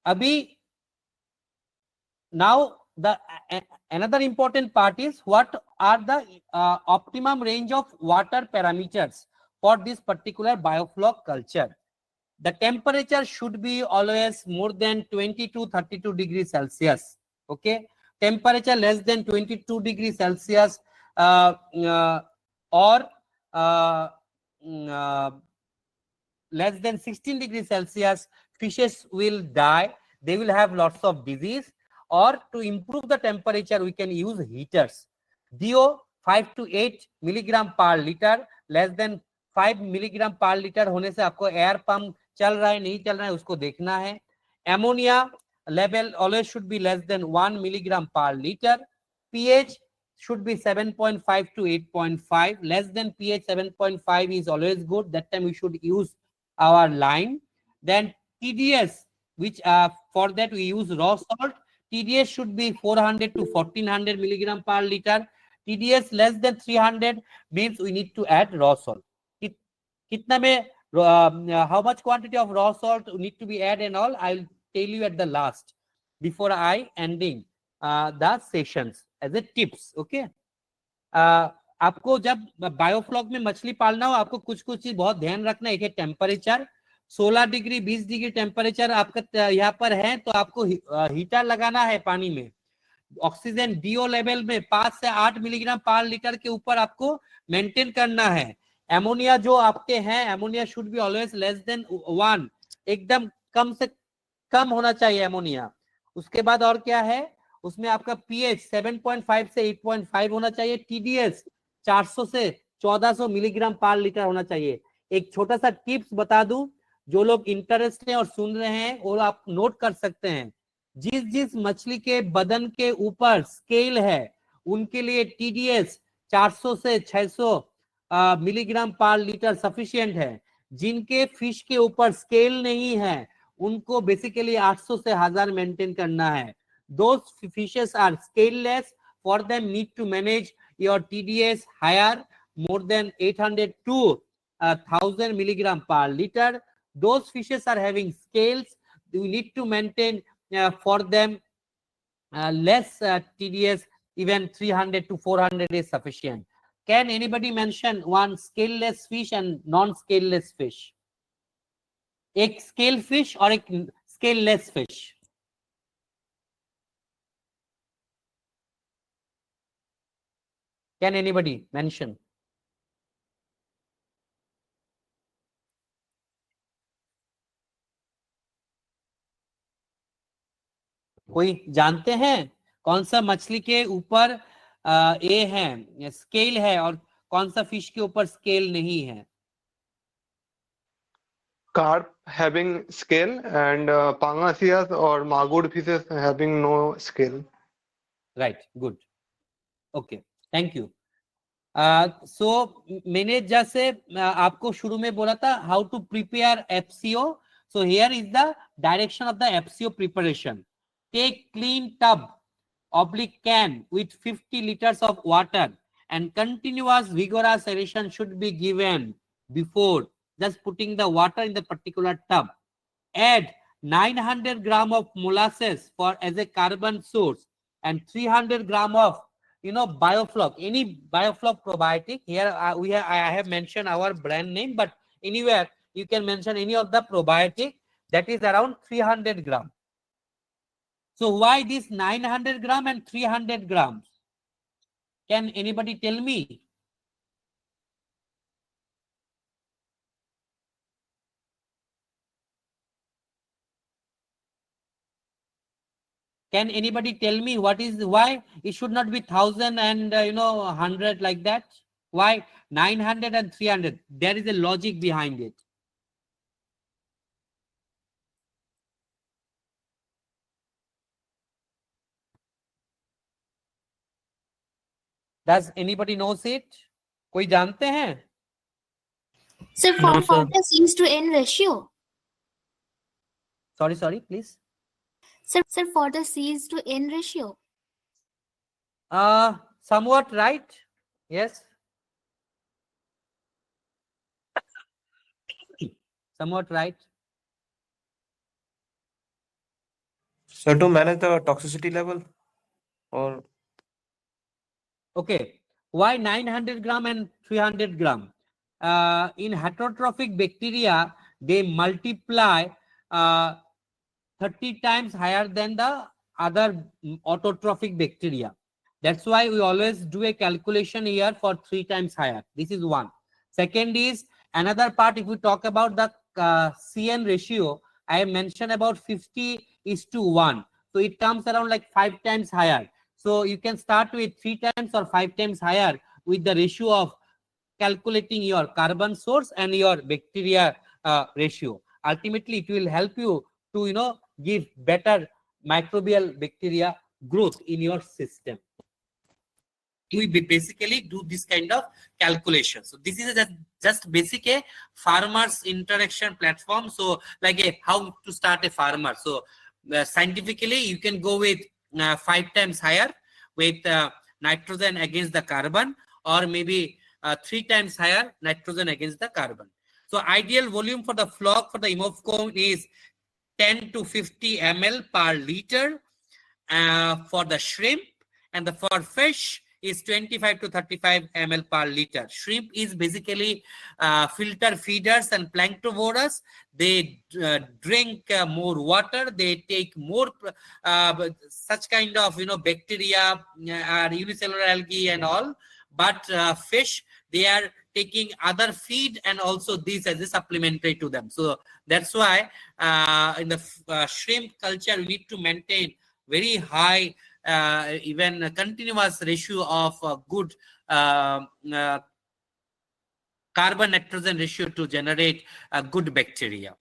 अभी now another important part is what are the optimum range of water parameters for this particular biofloc culture. The temperature should be always more than 20 to 32 degrees Celsius. Okay, temperature less than 22 degrees Celsius or less than 16 degrees Celsius, fishes will die. They will have lots of disease. Or to improve the temperature, we can use heaters. DO 5 to 8 milligram per liter, less than 5 milligram per liter होने से आपको air pump चल रहा है नहीं चल रहा है उसको देखना है। Ammonia level always should be less than 1 milligram per liter. pH should be 7.5 to 8.5. Less than pH 7.5 is always good. That time we should use our lime. Then TDS which for that we use raw salt. TDS should be 400 to 1400 milligram per liter. TDS less than 300 means we need to add raw salt. Kitna mein, how much quantity of raw salt need to be added and all, I'll tell you at the last before I ending the sessions as a tips. Okay. आपको जब biofloc में मछली पालना हो, आपको कुछ चीज बहुत ध्यान रखना है. एक है टेम्परेचर, 16 डिग्री 20 डिग्री टेम्परेचर आपका यहाँ पर है, तो आपको हीटर लगाना है पानी में. ऑक्सीजन डीओ लेवल में 5 से 8 मिलीग्राम पर लीटर के ऊपर आपको मेंटेन करना है. एमोनिया जो आपके हैं, ammonia should be always less than 1, एकदम कम से कम होना चाहिए एमोनिया. उसके बाद और क्या है, उसमें आपका पीएच 7.5 से 8.5 होना चाहिए. टीडीएस 400 से 1400 मिलीग्राम पर लीटर होना चाहिए. एक छोटा सा टिप्स बता दूं, जो लोग इंटरेस्ट हैं और सुन रहे हैं और आप नोट कर सकते हैं. जिस मछली के बदन के ऊपर स्केल है, उनके लिए टीडीएस 400 से 600 मिलीग्राम पर लीटर सफिशिएंट है. जिनके फिश के ऊपर स्केल नहीं है, उनको बेसिकली 800 से 1000 मेंटेन करना है. Those fishes are scaleless. For them need to manage your TDS higher, more than 800 to 1000 milligram per liter. Those fishes are having scales. You need to maintain for them less TDS, even 300 to 400 is sufficient. Can anybody mention one scaleless fish and non-scaleless fish? एक scale fish और एक scaleless fish. Can anybody mention? कोई जानते हैं कौन सा मछली के ऊपर ए है, स्केल है, और कौन सा फिश के ऊपर स्केल नहीं है? Carp having scale and pangasius or magur fishes having no scale. Right, good. Okay, thank you. So मैंने जैसे आपको शुरू में बोला था how to prepare FCO. So here is the direction of the FCO preparation. Take clean tub oblique can with 50 liters of water, and continuous vigorous aeration should be given before just putting the water in the particular tub. Add 900 gram of molasses for as a carbon source and 300 gram of Biofloc, any Biofloc probiotic. Here I have mentioned our brand name, but anywhere you can mention any of the probiotic. That is around 300 gram. So why this 900 gram and 300 grams? Can anybody tell me? Can anybody tell me why it should not be 1000 and 100 like that? Why 900 and 300? There is a logic behind it. Does anybody knows it? कोई जानते हैं? Sir, for the C's to N ratio. Sorry, please. Sir, for the C's to N ratio. Somewhat right. Yes. Somewhat right. So to manage the toxicity level, or okay, why 900 gram and 300 gram? In heterotrophic bacteria, they multiply 30 times higher than the other autotrophic bacteria. That's why we always do a calculation here for 3 times higher. This is one. Second is another part. If we talk about the CN ratio, I have mentioned about 50:1. So it comes around like 5 times higher. So you can start with 3 times or 5 times higher with the ratio of calculating your carbon source and your bacteria ratio. Ultimately, it will help you to give better microbial bacteria growth in your system. we basically do this kind of calculation. So this is just basic a farmers interaction platform. So like how to start a farmer. So scientifically you can go with 5 times higher with nitrogen against the carbon, or maybe 3 times higher nitrogen against the carbon. So ideal volume for the flock for the imofcone is 10 to 50 ml per liter for the shrimp, and for fish is 25 to 35 ml per liter. Shrimp is basically filter feeders and planktovorous. They drink more water. They take more such kind of bacteria, unicellular algae and all. But fish, they are taking other feed and also this as a supplementary to them. So that's why in the shrimp culture, we need to maintain very high, even a continuous ratio of good carbon nitrogen ratio to generate a good bacteria.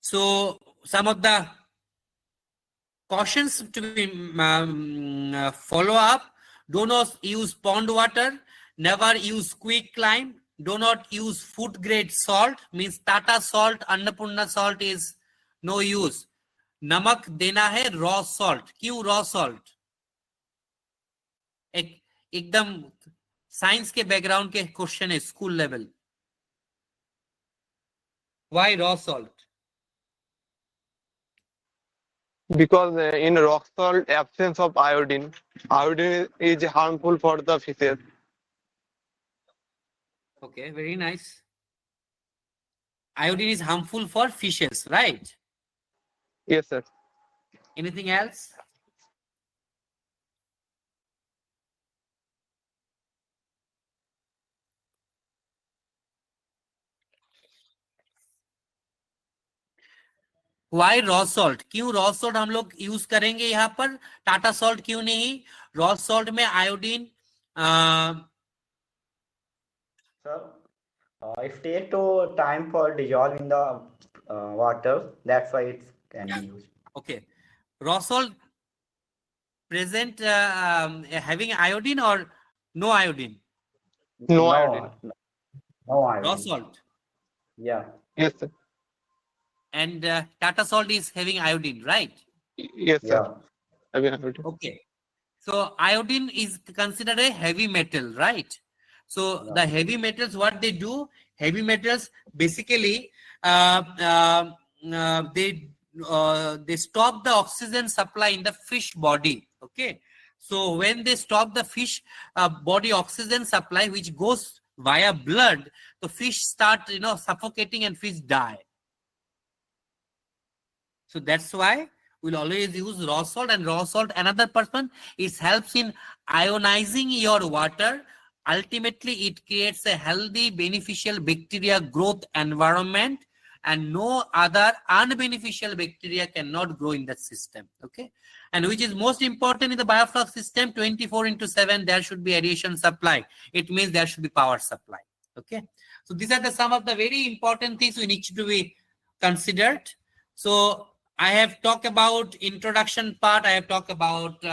So some of the cautions to be follow up: do not use pond water, never use quick lime, do not use food grade salt, means Tata salt, Annapurna salt is no use. नमक देना है raw salt. क्यों raw salt? एकदम science के background के question है school level. Why raw salt? Because in rock salt, absence of iodine. Iodine is harmful for the fishes. Okay, very nice. Iodine is harmful for fishes, right? Yes, sir. Anything else? Why raw salt? क्यों raw salt हम लोग use करेंगे यहाँ पर? Tata salt क्यों नहीं? raw salt में iodine it takes to time for dissolve in the water. That's why it can be used. Okay, raw salt present having iodine or no iodine? No iodine. No iodine. Raw salt. Yeah. Yes, sir. And Tata salt is having iodine, right? Yes, sir. Okay. So iodine is considered a heavy metal, right? So the heavy metals, what they do, heavy metals basically they stop the oxygen supply in the fish body. Okay. So when they stop the fish body oxygen supply, which goes via blood, the fish start suffocating and fish die. So that's why we'll always use raw salt. And raw salt, another person, it helps in ionizing your water. Ultimately, it creates a healthy, beneficial bacteria growth environment, and no other unbeneficial bacteria cannot grow in that system. Okay. And which is most important in the biofloc system, 24/7, there should be aeration supply. It means there should be power supply. Okay. So these are some of the very important things we need to be considered. So I have talked about introduction part. I have talked about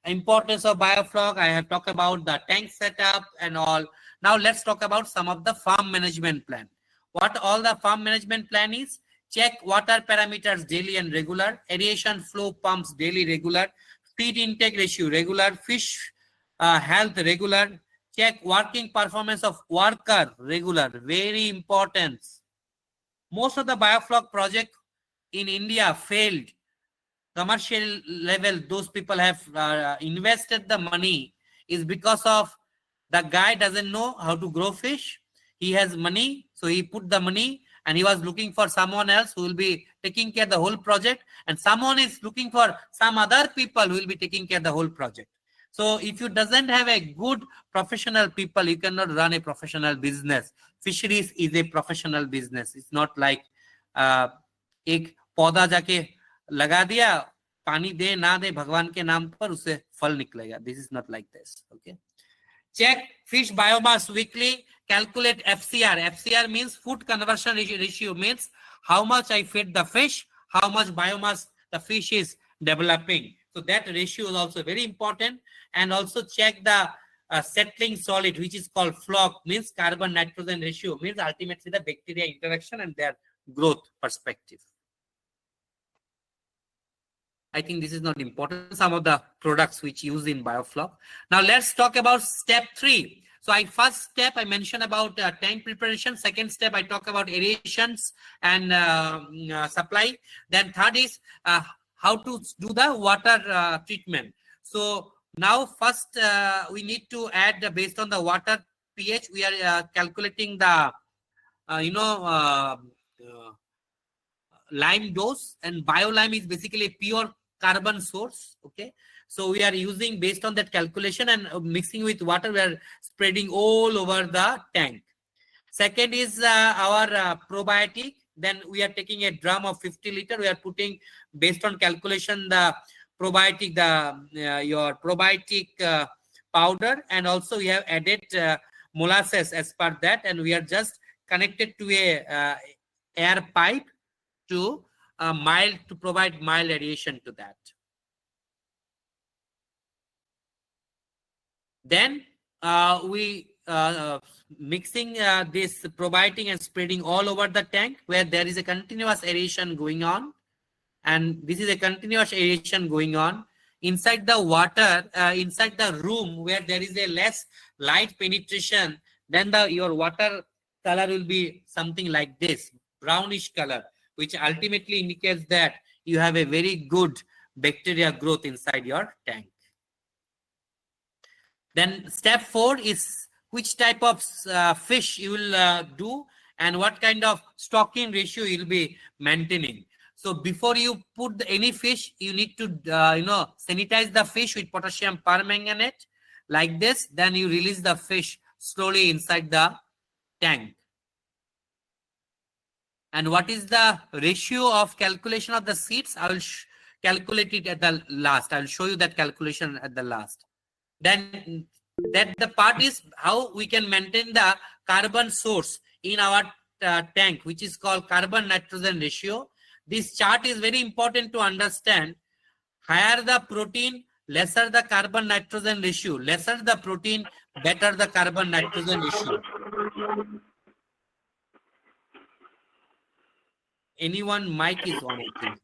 importance of biofloc. I have talked about the tank setup and all. Now let's talk about some of the farm management plan. What all the farm management plan is: check water parameters daily and regular, aeration flow pumps daily regular, feed intake ratio regular, fish health regular, check working performance of worker regular. Very important. Most of the biofloc project in India failed. Commercial level, those people have invested the money is because of the guy doesn't know how to grow fish. He has money, so he put the money and he was looking for someone else who will be taking care of the whole project, and someone is looking for some other people who will be taking care of the whole project. So if you doesn't have a good professional people, you cannot run a professional business. Fisheries is a professional business. It's not like एक पौधा जाके लगा दिया, पानी दे ना दे भगवान के नाम पर उसे फल निकलेगा. This is not like this. Okay. Check fish biomass weekly. Calculate FCR. FCR means food conversion ratio, means how much I feed the fish, how much biomass the fish is developing. So that ratio is also very important. And also check the settling solid, which is called floc, means carbon nitrogen ratio, means ultimately the bacteria interaction and their growth perspective. I think this is not important. Some of the products which use in Biofloc. Now let's talk about step 3. So first step I mentioned about tank preparation. Second step I talk about aerations and supply. Then third is how to do the water treatment. So now first we need to add based on the water pH. We are calculating the lime dose, and bio-lime is basically a pure carbon source. Okay, so we are using based on that calculation and mixing with water. We are spreading all over the tank. Second is our probiotic. Then we are taking a drum of 50 liter. We are putting based on calculation the probiotic, your probiotic powder, and also we have added molasses as per that, and we are just connected to a air pipe to provide mild aeration to that. Then we mixing this probiotic and spreading all over the tank where there is a continuous aeration going on, and this is a continuous aeration going on inside the water, inside the room where there is a less light penetration. Then your water color will be something like this, brownish color, which ultimately indicates that you have a very good bacteria growth inside your tank. Then step 4 is which type of fish you will do and what kind of stocking ratio you will be maintaining. So before you put any fish, you need to sanitize the fish with potassium permanganate like this. Then you release the fish slowly inside the tank. And what is the ratio of calculation of the seeds? I will calculate it at the last. I will show you that calculation at the last. Then that the part is how we can maintain the carbon source in our tank, which is called carbon nitrogen ratio. This chart is very important to understand. Higher the protein, lesser the carbon nitrogen ratio. Lesser the protein, better the carbon nitrogen ratio. Anyone mic is on, I think.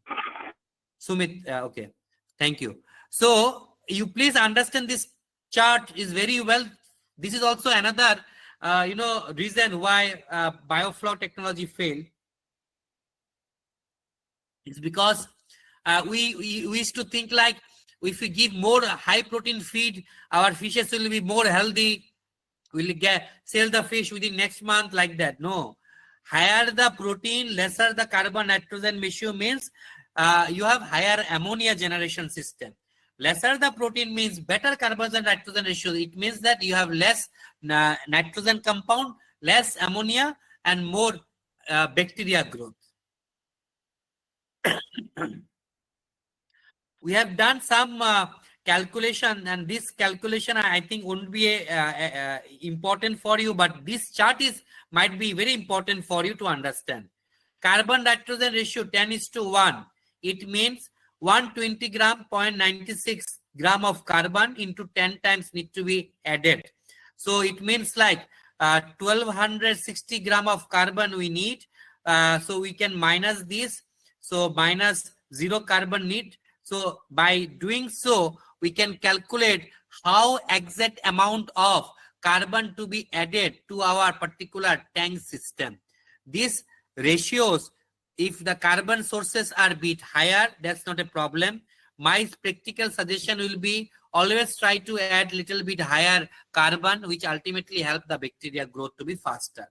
Sumit, okay. Thank you. So you please understand this chart is very well. This is also another reason why Biofloc technology failed. It's because we used to think like if we give more high protein feed, our fishes will be more healthy. We'll sell the fish within next month like that. No. Higher the protein, lesser the carbon nitrogen ratio means you have higher ammonia generation system. Lesser the protein means better carbon and nitrogen ratio. It means that you have less nitrogen compound, less ammonia, and more bacteria growth. We have done some calculation, and this calculation I think won't be important for you, but this chart might be very important for you to understand. Carbon nitrogen ratio 10:1. It means 120 gram, 0.96 gram of carbon into 10 times need to be added. So it means like 1260 gram of carbon we need. So we can minus this. So minus 0 carbon need. So by doing so, we can calculate how exact amount of carbon to be added to our particular tank system. These ratios, if the carbon sources are a bit higher, that's not a problem. My practical suggestion will be always try to add little bit higher carbon, which ultimately help the bacteria growth to be faster.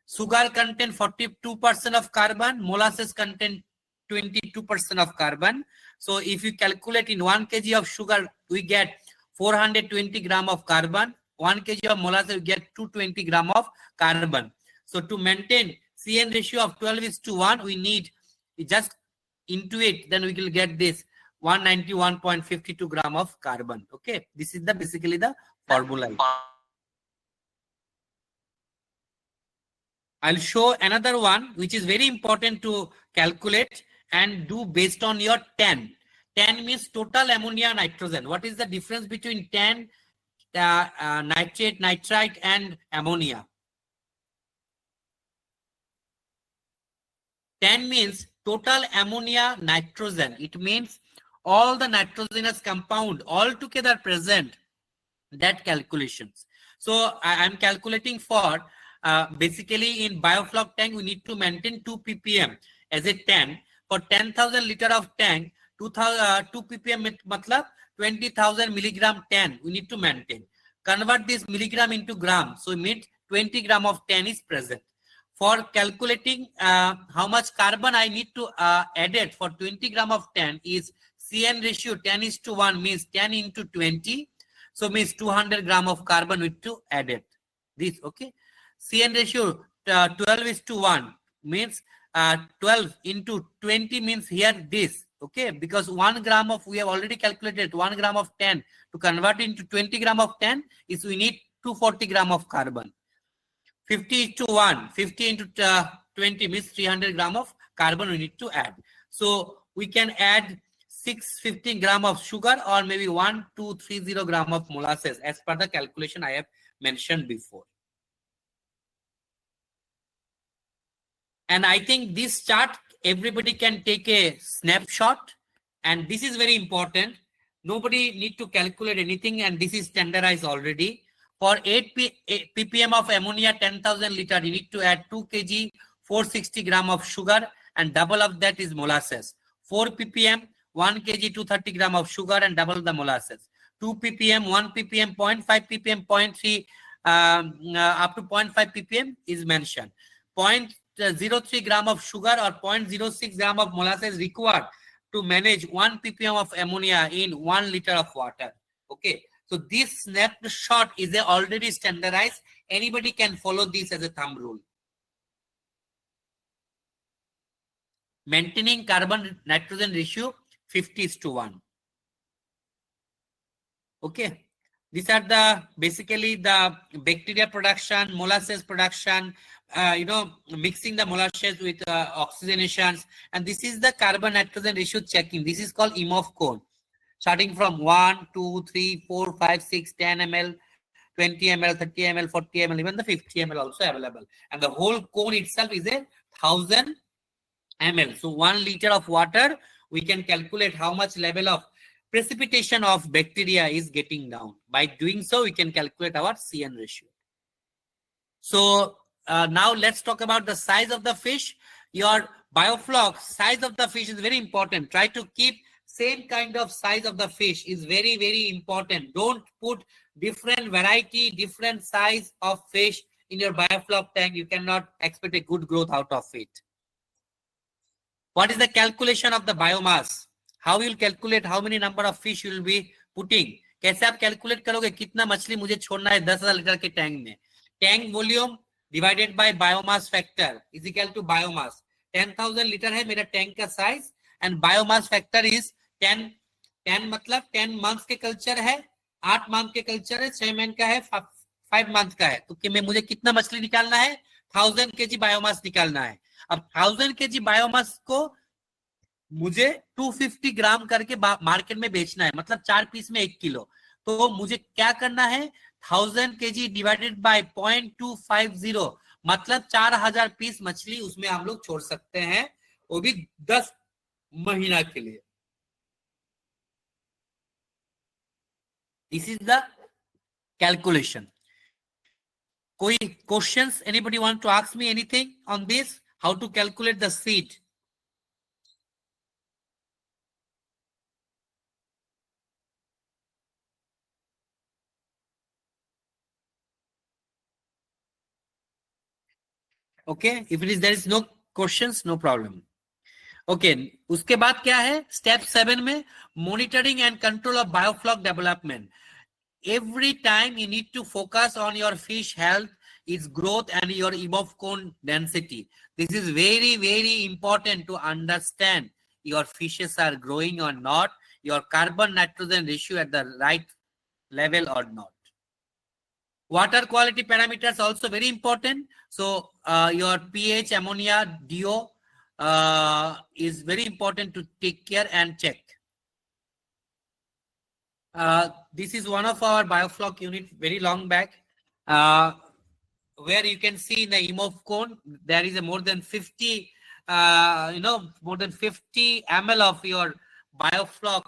Sugar content 42% of carbon, molasses content 22% of carbon. So if you calculate in 1 kg of sugar, we get 420 gram of carbon. 1 kg of molasses, we get 220 gram of carbon. So to maintain CN ratio of 12:1, we need just into it, then we will get this 191.52 gram of carbon. Okay, this is basically the formula. I'll show another one which is very important to calculate and do based on your 10 10 means total ammonia nitrogen. What is the difference between 10, nitrate, nitrite, and ammonia? 10 means total ammonia nitrogen. It means all the nitrogenous compound all together present, that calculations. So I am calculating for basically in Biofloc tank we need to maintain 2 ppm as a 10. For 10,000 liter of tank, 2 ppm matlab 20,000 milligram 10 we need to maintain. Convert this milligram into gram, so it means 20 gram of 10 is present. For calculating how much carbon I need to add it for 20 gram of 10 is CN ratio 10:1 means 10 into 20. So means 200 gram of carbon need to add it. This, okay. CN ratio 12:1 means 12 into 20 means here this, okay. Because 1 gram of, we have already calculated 1 gram of 10 to convert into 20 gram of 10 is we need 240 gram of carbon. 50:1, 50 into 20 means 300 gram of carbon we need to add. So we can add 615 gram of sugar or maybe 1230 gram of molasses as per the calculation I have mentioned before. And I think this chart everybody can take a snapshot, and this is very important. Nobody need to calculate anything, and this is standardized already. For 8 ppm of ammonia 10,000 liter, you need to add 2 kg 460 gram of sugar, and double of that is molasses. 4 ppm 1 kg 230 gram of sugar and double the molasses. 2 ppm 1 ppm 0.5 ppm 0.3 up to 0.5 ppm is mentioned. 0.03 gram of sugar or 0.06 gram of molasses required to manage 1 ppm of ammonia in 1 liter of water. Okay. So this snapshot is already standardized. Anybody can follow this as a thumb rule. Maintaining carbon nitrogen ratio 50:1. Okay. These are the basically the bacteria production, molasses production, mixing the molasses with oxygenations. And this is the carbon nitrogen ratio checking. This is called EMOF cone. Starting from 1, 2, 3, 4, 5, 6, 10 ml, 20 ml, 30 ml, 40 ml, even the 50 ml also available. And the whole cone itself is 1,000 ml. So 1 liter of water, we can calculate how much level of precipitation of bacteria is getting down. By doing so, we can calculate our CN ratio. So now let's talk about the size of the fish. Your biofloc size of the fish is very important. Try to keep same kind of size of the fish is very, very important. Don't put different variety, different size of fish in your biofloc tank. You cannot expect a good growth out of it. What is the calculation of the biomass? How you will calculate how many number of fish you will be putting? कैसे आप calculate करोगे कितना मछली मुझे छोड़ना है 10,000 litre के tank में? Tank volume divided by biomass factor is equal to biomass. 10,000 litre है मेरा टैंक का size and biomass factor is 10 मतलब 10 months के कल्चर है, 8 month के कल्चर है, 6 month का है, 5 month का है. तो कि मैं मुझे कितना मछली निकालना है? 1000 kg बायोमास निकालना है. अब 1000 kg बायोमास को मुझे 250 ग्राम करके मार्केट में बेचना है, मतलब 4 पीस में 1 किलो. तो मुझे क्या करना है? 1000 kg डिवाइडेड बाय 0.250 मतलब 4000 पीस मछली उसमें हम लोग छोड़ सकते हैं, वो भी 10 महीना के लिए. This is the calculation. कोई questions? Anybody want to ask me anything on this? How to calculate the seed? Okay, if it is there is no questions, no problem. Okay, उसके बाद क्या है? Step 7 में monitoring and control of biofloc development. Every time you need to focus on your fish health, its growth and your EMOF cone density. This is very, very important to understand your fishes are growing or not, your carbon nitrogen ratio at the right level or not. Water quality parameters also very important. So your pH, ammonia, DO is very important to take care and check. This is one of our Biofloc unit, very long back, where you can see in the EMOF cone, there is a more than 50, more than 50 ml of your Biofloc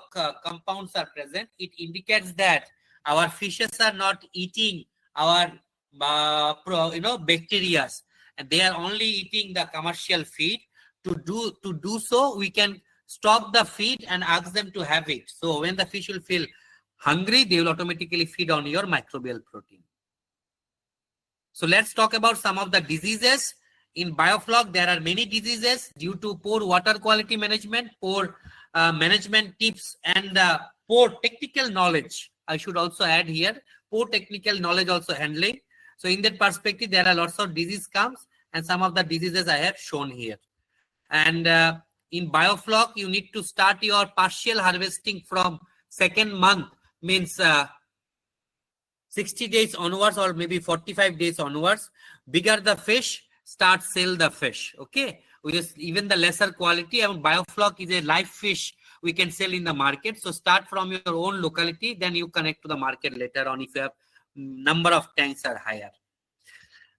compounds are present. It indicates that our fishes are not eating our, bacteria, and they are only eating the commercial feed. To do so, we can stop the feed and ask them to have it. So when the fish will feel hungry, they will automatically feed on your microbial protein. So let's talk about some of the diseases. In Biofloc, there are many diseases due to poor water quality management, poor management tips, and poor technical knowledge. I should also add here, poor technical knowledge also handling. So in that perspective, there are lots of disease comes, and some of the diseases I have shown here. And in Biofloc, you need to start your partial harvesting from second month, means 60 days onwards or maybe 45 days onwards. Bigger the fish, start sell the fish. Okay, even the lesser quality, and Biofloc is a live fish we can sell in the market. So start from your own locality, then you connect to the market later on if you have number of tanks are higher.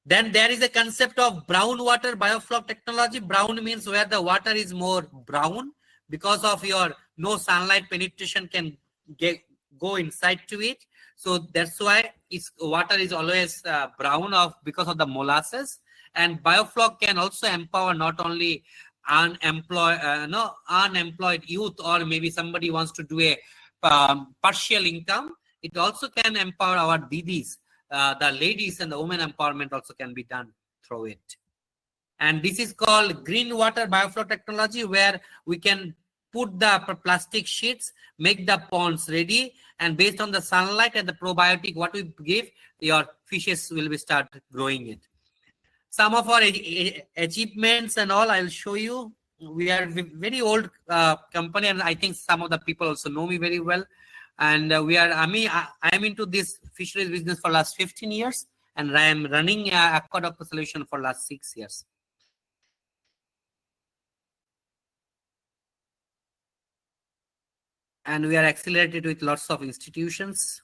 Then there is a concept of brown water Biofloc technology. Brown means where the water is more brown because of your no sunlight penetration can go inside to it. So that's why water is always brown because of the molasses. And Biofloc can also empower not only unemployed youth, or maybe somebody wants to do a partial income. It also can empower our didis. The ladies and the women empowerment also can be done through it. And this is called green water Biofloc technology, where we can put the plastic sheets, make the ponds ready, and based on the sunlight and the probiotic what we give, your fishes will be start growing it. Some of our achievements and all I'll show you. We are very old company, and I think some of the people also know me very well. And I am into this fisheries business for last 15 years, and I am running aquaculture solution for last 6 years. And we are accelerated with lots of institutions.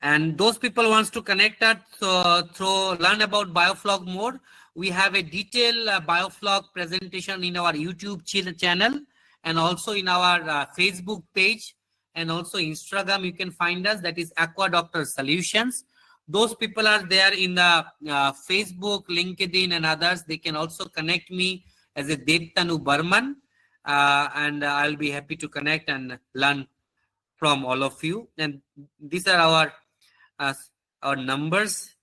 And those people wants to connect us learn about Biofloc more. We have a detailed Biofloc presentation in our YouTube channel, and also in our Facebook page, and also Instagram. You can find us, that is aquaculture solutions. Those people are there in the Facebook, LinkedIn, and others. They can also connect me as a Devtanu Burman, and I'll be happy to connect and learn from all of you. And these are our numbers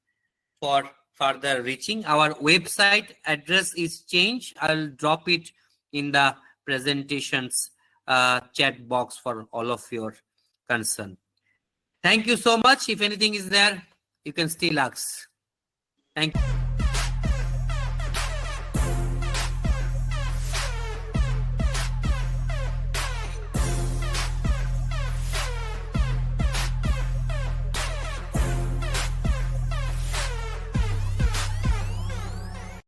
for further reaching. Our website address is changed. I'll drop it in the presentations chat box for all of your concern. Thank you so much. If anything is there, you can still ask. Thank you.